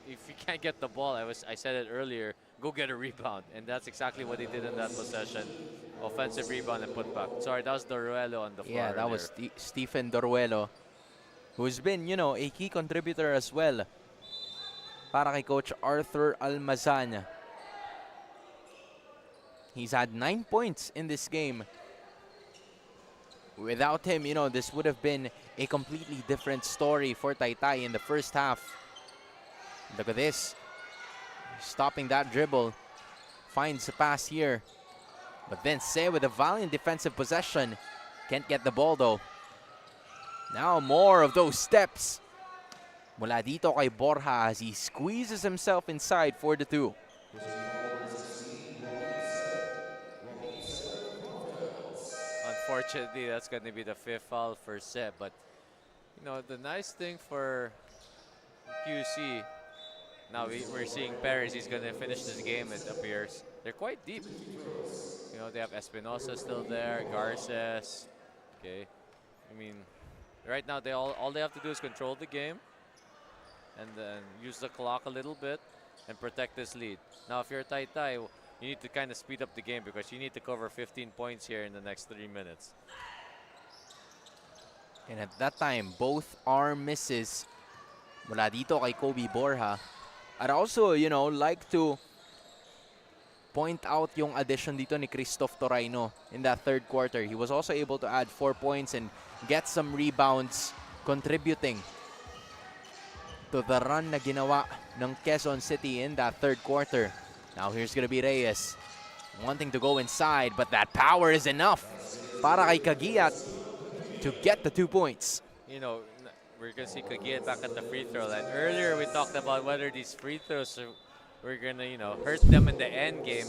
if you can't get the ball, I said it earlier, go get a rebound, and that's exactly what he did in that possession. Offensive rebound and put back. Sorry, that was Doruelo on the floor. Yeah, that was Stephen Doruelo, who's been, you know, a key contributor as well para kay Coach Arthur Almazan. He's had 9 points in this game. Without him, you know, this would have been a completely different story for TAYTAY in the first half. Look at this. Stopping that dribble. Finds a pass here. But then Se with a valiant defensive possession. Can't get the ball though. Now more of those steps. Mula dito kay Borja as he squeezes himself inside for the 2. Unfortunately, that's going to be the 5th foul for Se. But, you know, the nice thing for QC, now we're seeing Perez, he's going to finish this game, it appears. They're quite deep. You know, they have Espinosa still there, Garces. Okay. I mean, right now, all they have to do is control the game and then use the clock a little bit and protect this lead. Now, if you're TAYTAY, you need to kind of speed up the game because you need to cover 15 points here in the next 3 minutes. And at that time, both are misses mula dito kay Kobe Borja. I'd also, you know, like to point out yung addition dito ni Christoph Torayno in that third quarter. He was also able to add 4 points and get some rebounds, contributing to the run na ginawa ng Quezon City in that third quarter. Now here's gonna be Reyes, wanting to go inside, but that power is enough para kay Kagiat to get the 2 points. You know, we're gonna see Kagiat back at the free throw line. Earlier we talked about whether these free throws were gonna, you know, hurt them in the end game.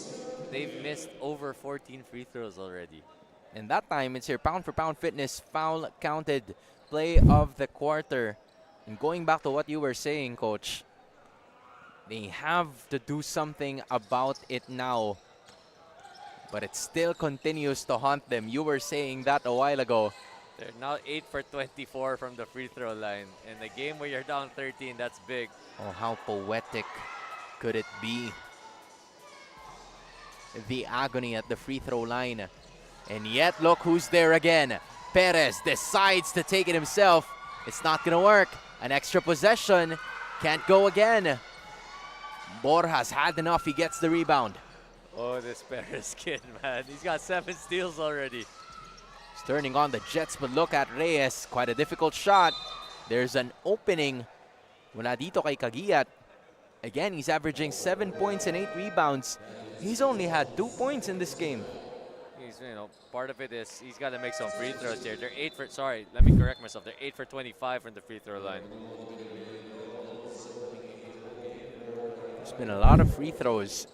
They've missed over 14 free throws already. And that time, it's your pound-for-pound fitness foul counted play of the quarter. And going back to what you were saying, Coach, they have to do something about it now. But it still continues to haunt them. You were saying that a while ago. They're now 8 for 24 from the free throw line. In a game where you're down 13, that's big. Oh, how poetic could it be? The agony at the free throw line. And yet, look who's there again. Perez decides to take it himself. It's not gonna work. An extra possession. Can't go again. Borja's had enough. He gets the rebound. Oh, this Perez kid, man. He's got 7 steals already. He's turning on the Jets, but look at Reyes. Quite a difficult shot. There's an opening. Mula dito kay Kagiat. Again, he's averaging 7 points and 8 rebounds. He's only had 2 points in this game. He's, you know, part of it is he's got to make some free throws here. They're 8 for, sorry, let me correct myself. They're 8 for 25 from the free throw line. There's been a lot of free throws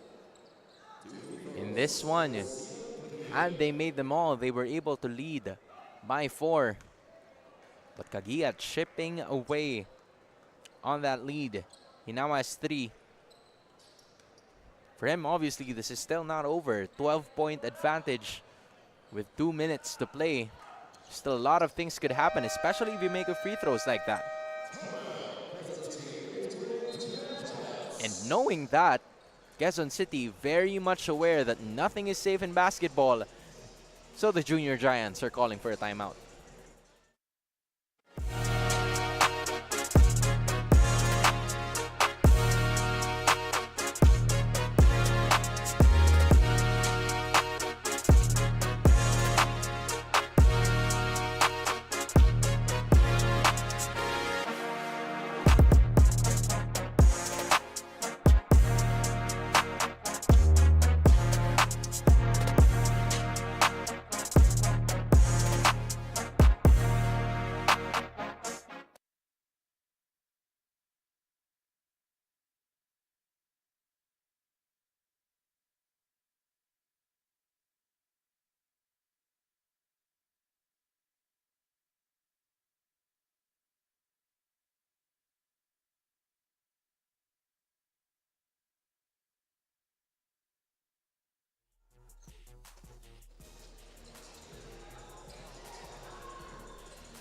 in this one. And they made them all. They were able to lead by 4. But Kagiat chipping away on that lead. He now has 3. For him, obviously, this is still not over. 12-point advantage with 2 minutes to play. Still a lot of things could happen, especially if you make a free throws like that. And knowing that, Quezon City very much aware that nothing is safe in basketball. So the Junior Giants are calling for a timeout.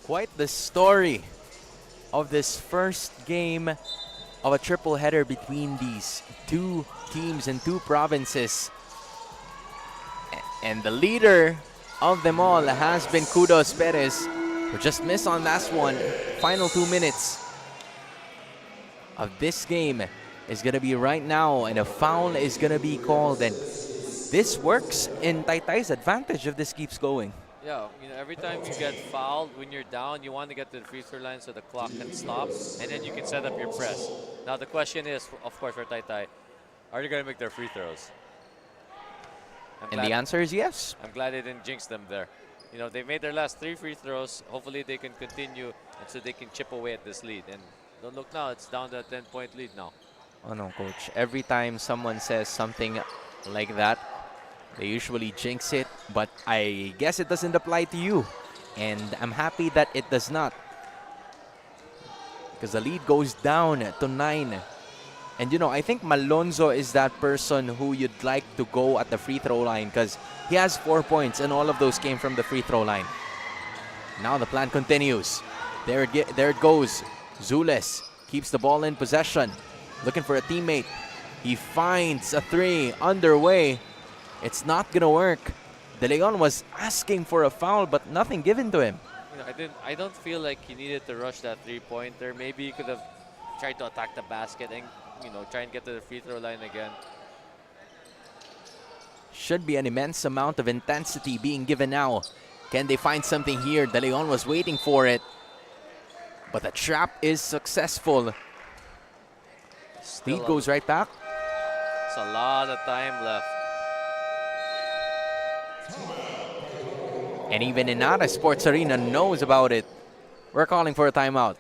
Quite the story of this first game of a triple header between these two teams and two provinces. And the leader of them all has been Kudos Perez, who just missed on last one. Final 2 minutes of this game is going to be right now, and a foul is going to be called. And this works in TAYTAY's advantage if this keeps going. Yeah, every time you get fouled, when you're down, you want to get to the free throw line so the clock can stop, and then you can set up your press. Now the question is, of course, for TAYTAY, are they going to make their free throws? And the answer is yes. I'm glad they didn't jinx them there. They made their last 3 free throws. Hopefully they can continue, and so they can chip away at this lead. And don't look now, it's down to a 10-point lead now. Oh no, coach. Every time someone says something like that, they usually jinx it, but I guess it doesn't apply to you. And I'm happy that it does not, because the lead goes down to 9. And I think Malonzo is that person who you'd like to go at the free throw line, because he has 4 points and all of those came from the free throw line. Now the plan continues. There it goes. Zules keeps the ball in possession, looking for a teammate. He finds a 3 underway. It's not gonna work. De Leon was asking for a foul, but nothing given to him. I don't feel like he needed to rush that 3-pointer. Maybe he could have tried to attack the basket and try and get to the free throw line again. Should be an immense amount of intensity being given now. Can they find something here? De Leon was waiting for it, but the trap is successful. Lead goes right back. It's a lot of time left. And even YNARES Sports Arena knows about it. We're calling for a timeout.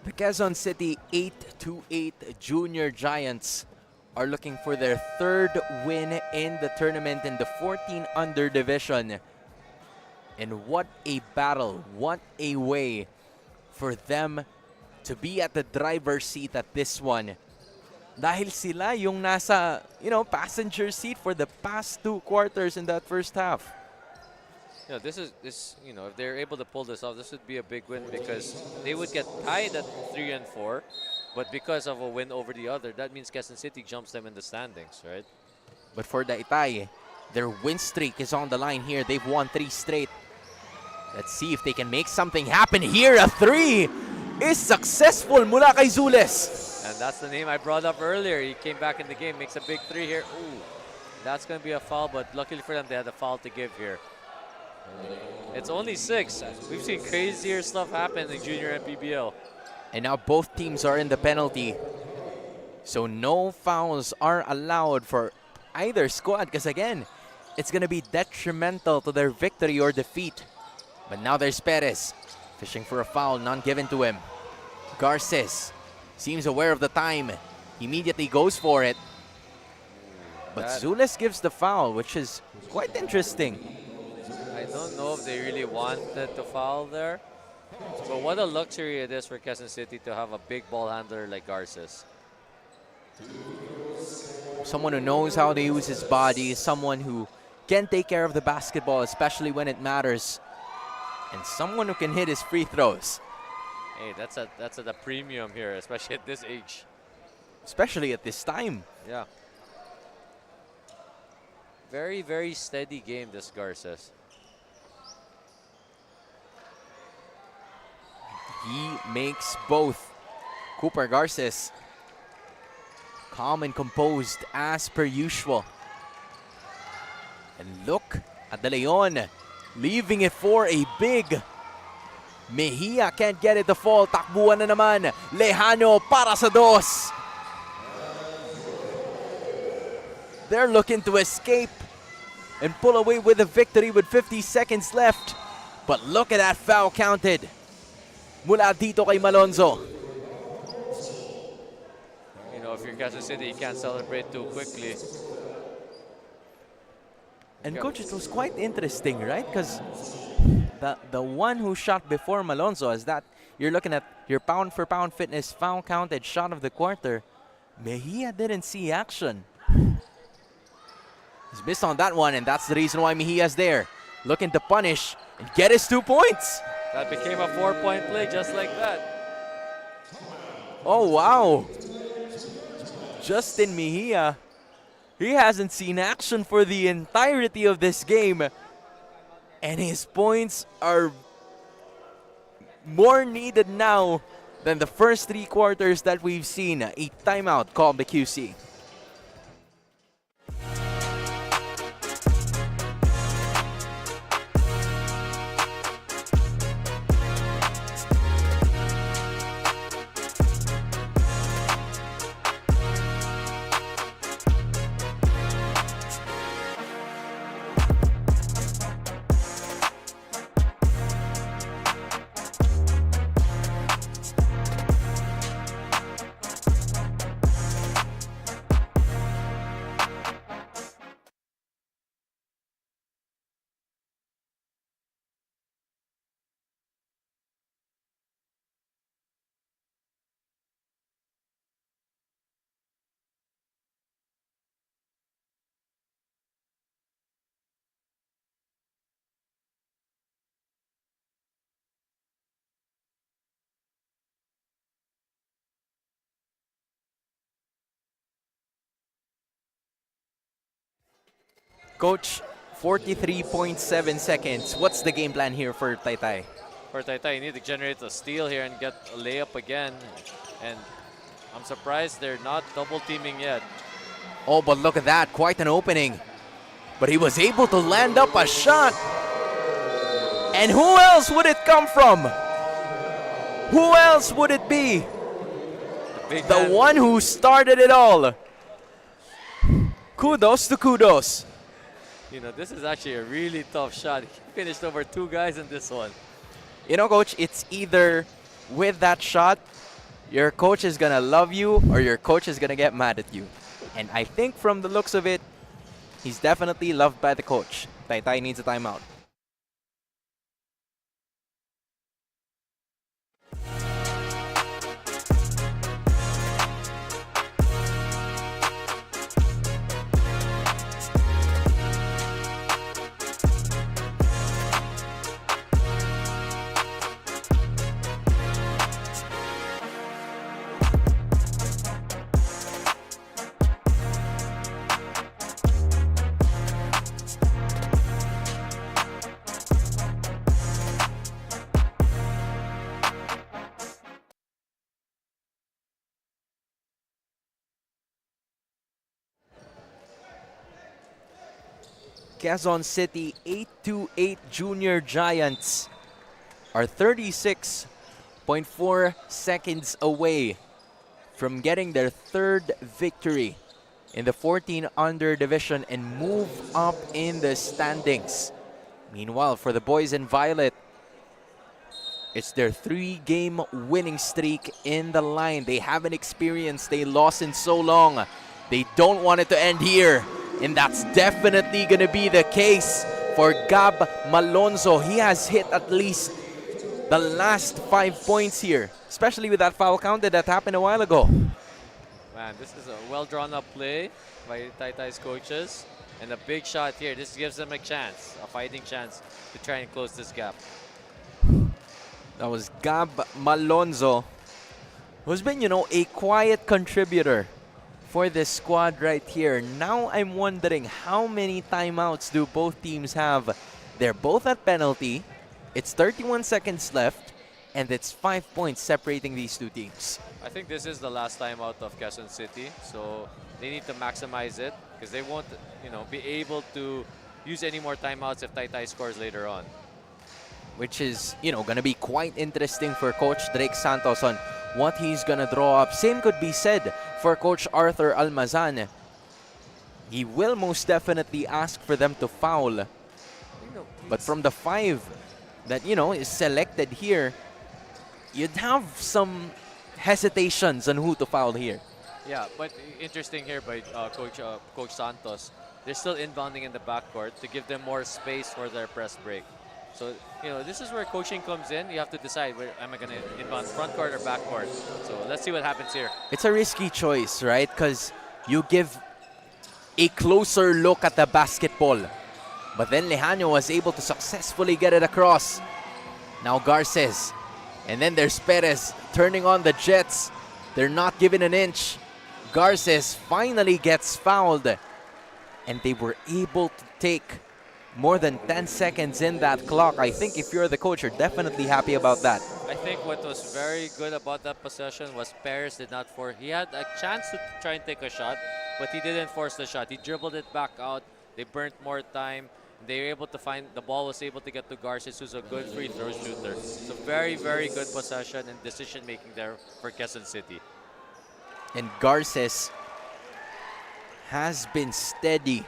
The Quezon City 8-8 Junior Giants are looking for their 3rd win in the tournament in the 14 under division. And what a battle, what a way for them to be at the driver's seat at this one. Dahil sila yung nasa, passenger seat for the past 2 quarters in that first half. If they're able to pull this off, this would be a big win because they would get tied at 3 and 4, but because of a win over the other, that means Quezon City jumps them in the standings, right? But for TAYTAY, their win streak is on the line here. They've won 3 straight. Let's see if they can make something happen here. A 3 is successful mula kay Zules. And that's the name I brought up earlier. He came back in the game, makes a big 3 here. Ooh, that's going to be a foul, but luckily for them, they had a foul to give here. It's only 6. We've seen crazier stuff happen in junior MPBL. And now both teams are in the penalty. So no fouls are allowed for either squad because again, it's going to be detrimental to their victory or defeat. But now there's Perez fishing for a foul, none given to him. Garces seems aware of the time. He immediately goes for it. But Zules gives the foul, which is quite interesting. I don't know if they really wanted to foul there. But what a luxury it is for Quezon City to have a big ball handler like Garces. Someone who knows how to use his body, someone who can take care of the basketball, especially when it matters, and someone who can hit his free throws. Hey, that's at a premium here, especially at this age. Especially at this time. Yeah. Very, very steady game, this Garces. He makes both. Cooper Garces, calm and composed as per usual. And look at the Leon, leaving it for a big. Mejia can't get it to fall. Takbuhan na naman. Lejano para sa dos. They're looking to escape and pull away with a victory with 50 seconds left. But look at that foul counted. Mula dito kay Malonzo. You know, if you're Quezon City, you can't celebrate too quickly. And coach, it was quite interesting, right? Because the one who shot before Malonzo is that you're looking at your pound for pound fitness foul counted shot of the quarter. Mejia didn't see action. He's missed on that one, and that's the reason why Mejia's there. Looking to punish and get his 2 points. That became a 4-point play just like that. Oh, wow. Justin Mejia, he hasn't seen action for the entirety of this game. And his points are more needed now than the first 3 quarters that we've seen. A timeout called by QC. Coach, 43.7 seconds. What's the game plan here for TAYTAY? For TAYTAY, you need to generate a steal here and get a layup again. And I'm surprised they're not double teaming yet. Oh, but look at that. Quite an opening. But he was able to land up a shot. And who else would it come from? Who else would it be? The one who started it all. Kudos to Kudos. You know, this is actually a really tough shot. He finished over 2 guys in this one. You know, coach, it's either with that shot, your coach is going to love you or your coach is going to get mad at you. And I think from the looks of it, he's definitely loved by the coach. TAYTAY needs a timeout. Quezon City 8-8 Junior Giants are 36.4 seconds away from getting their third victory in the 14 under division and move up in the standings. Meanwhile, for the boys in violet, it's their 3-game winning streak in the line. They haven't experienced a loss in so long. They don't want it to end here. And that's definitely going to be the case for Gab Malonzo. He has hit at least the last 5 points here, especially with that foul counted that happened a while ago. Man, this is a well drawn up play by TAYTAY's coaches. And a big shot here. This gives them a chance, a fighting chance to try and close this gap. That was Gab Malonzo, who's been, a quiet contributor for this squad right here. Now I'm wondering how many timeouts do both teams have? They're both at penalty. It's 31 seconds left, and it's 5 points separating these two teams. I think this is the last timeout of Quezon City, so they need to maximize it because they won't, be able to use any more timeouts if TAYTAY scores later on. Which is, going to be quite interesting for Coach Drake Santos on what he's going to draw up. Same could be said for Coach Arthur Almazan. He will most definitely ask for them to foul. But from the 5 that, is selected here, you'd have some hesitations on who to foul here. Yeah, but interesting here by Coach Santos. They're still inbounding in the backcourt to give them more space for their press break. So, this is where coaching comes in. You have to decide, where am I going to inbound, front court or back court? So let's see what happens here. It's a risky choice, right? Because you give a closer look at the basketball. But then Lejanio was able to successfully get it across. Now Garces. And then there's Perez turning on the Jets. They're not giving an inch. Garces finally gets fouled. And they were able to take more than 10 seconds in that clock. I think if you're the coach, you're definitely happy about that. I think what was very good about that possession was Perez did not force. He had a chance to try and take a shot, but he didn't force the shot. He dribbled it back out. They burnt more time. They were able to find, the ball was able to get to Garces, who's a good free throw shooter. So very, very good possession and decision making there for Quezon City. And Garces has been steady.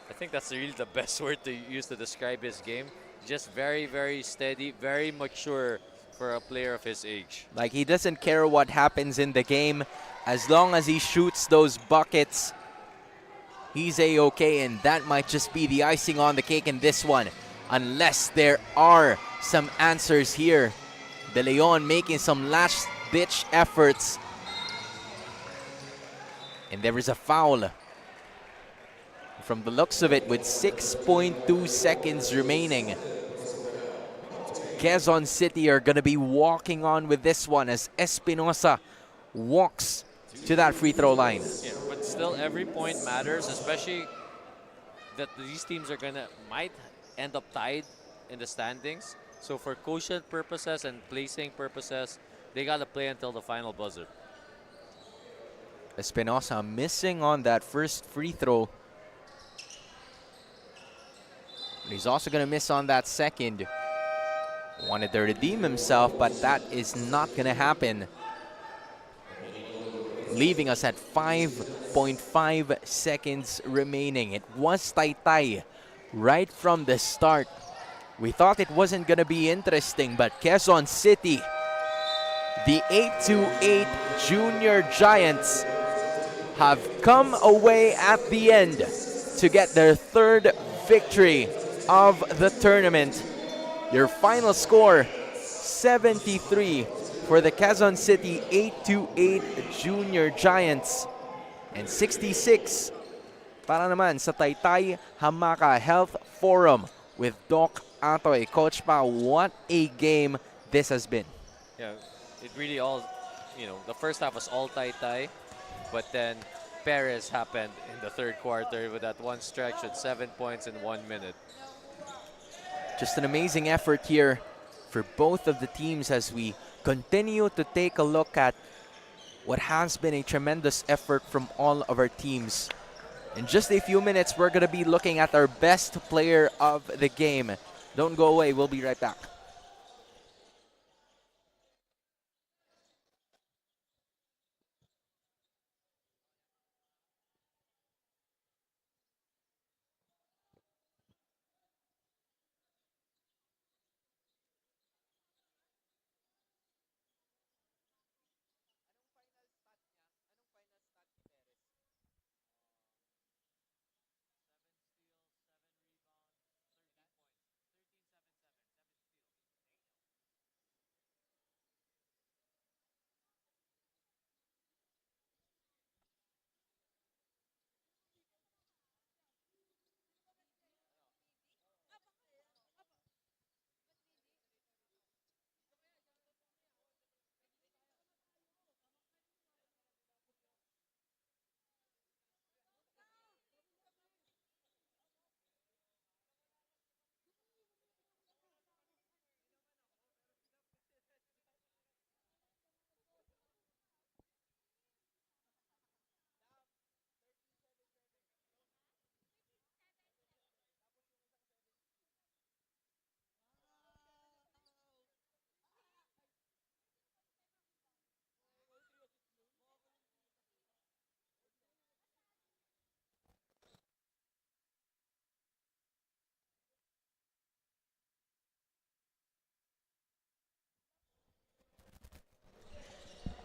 I think that's really the best word to use to describe his game. Just very, very steady, very mature for a player of his age. Like, he doesn't care what happens in the game. As long as he shoots those buckets, he's A-okay, and that might just be the icing on the cake in this one. Unless there are some answers here. De Leon making some last-ditch efforts. And there is a foul. From the looks of it, with 6.2 seconds remaining, Quezon City are going to be walking on with this one as Espinosa walks to that free throw line. Yeah, but still, every point matters, especially that these teams are might end up tied in the standings. So for quotient purposes and placing purposes, they got to play until the final buzzer. Espinosa missing on that first free throw. He's also going to miss on that second. Wanted to redeem himself, but that is not going to happen. Leaving us at 5.5 seconds remaining. It was TAYTAY right from the start. We thought it wasn't going to be interesting, but Quezon City, the 8-8 Junior Giants, have come away at the end to get their third victory of the tournament. Your final score, 73 for the Quezon City 8-8 Junior Giants, and 66 para naman sa TAYTAY HAMAKA Health Forum with Doc Atoie. Coach Pa, what a game this has been. Yeah, it really all, the first half was all TAYTAY, but then Perez happened in the third quarter with that one stretch with 7 points in 1 minute. Just an amazing effort here for both of the teams as we continue to take a look at what has been a tremendous effort from all of our teams In just a few minutes, we're going to be looking at our best player of the game. Don't go away. We'll be right back.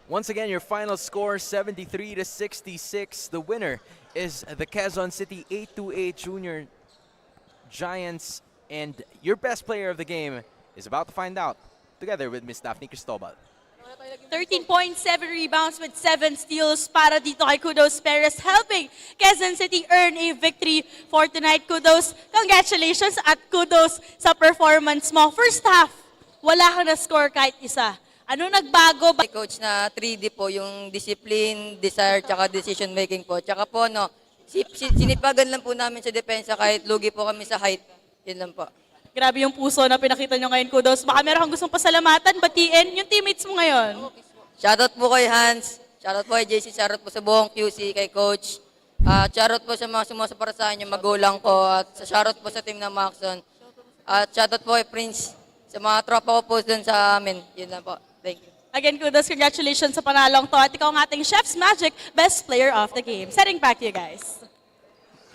Once again, your final score 73-66. The winner is the Quezon City 828 Junior Giants, and your best player of the game is about to find out together with Miss Daphne Cristobal. 13.7 rebounds with 7 steals para dito kay Kudos Perez, helping Quezon City earn a victory for tonight. Kudos, congratulations at kudos sa performance mo. First half, wala kang na-score kahit isa. Ano nagbago ba? Coach na 3D po, yung discipline, desire, tsaka decision making po. Tsaka po, no, sinipagan lang po namin sa depensa kahit lugi po kami sa height. Yun lang po. Grabe yung puso na pinakita nyo ngayon, Kudos. Baka meron kang gustong pasalamatan, batiin yung teammates mo ngayon. Shoutout po kay Hans, shoutout po kay JC, shoutout po sa buong QC, kay Coach. Shoutout po sa mga sumusuport sa inyo, magulang ko. At shoutout po sa team ng Maxon. At shoutout po kay Prince, sa mga tropa ko po dun sa amin. Yun lang po. Thank you. Again, Kudos, congratulations sa panalong to. At ikaw ang ating Chef's Magic Best Player of the Game. Setting back to you guys.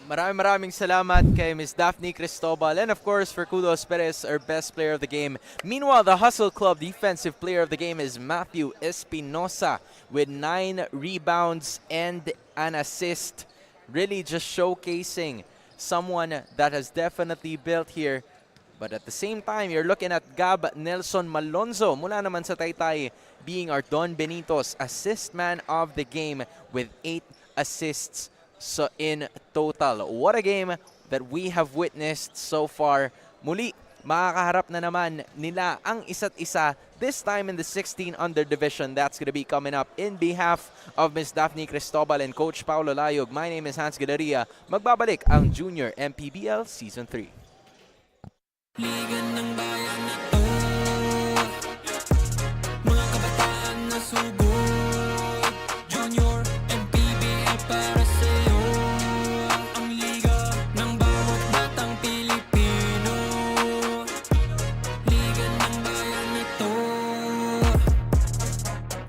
Maraming salamat kay Miss Daphne Cristobal, and of course for Kudos Perez, our best player of the game. Meanwhile, the Hustle Club defensive player of the game is Matthew Espinosa with 9 rebounds and an assist. Really just showcasing someone that has definitely built here. But at the same time, you're looking at Gab Nelson Malonzo mula naman sa Taytay being our Don Benito's assist man of the game with 8 assists. So in total, what a game that we have witnessed so far. Muli, makakaharap na naman nila ang isa't isa, this time in the 16 under division. That's going to be coming up in behalf of Ms. Daphne Cristobal and Coach Paulo Layog. My name is Hans Galeria. Magbabalik ang Junior MPBL Season 3. Liga ng bayan na to, mga kabataan na sugod. Junior MPBL para sa'yo, ang liga ng bawat batang Pilipino. Liga ng bayan na to,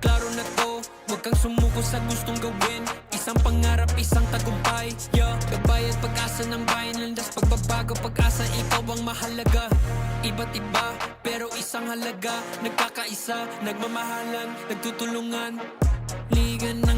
klaro na to, huwag kang sumuko sa gustong gawin. Isang pangarap, isang tagumpay, yeah. Gabay at pag-asa ng bayan, landas pagbabago, pag-asa, ikaw ang mahalaga. Iba't iba, pero isang halaga. Nagkakaisa, nagmamahalan, nagtutulungan. Liga ng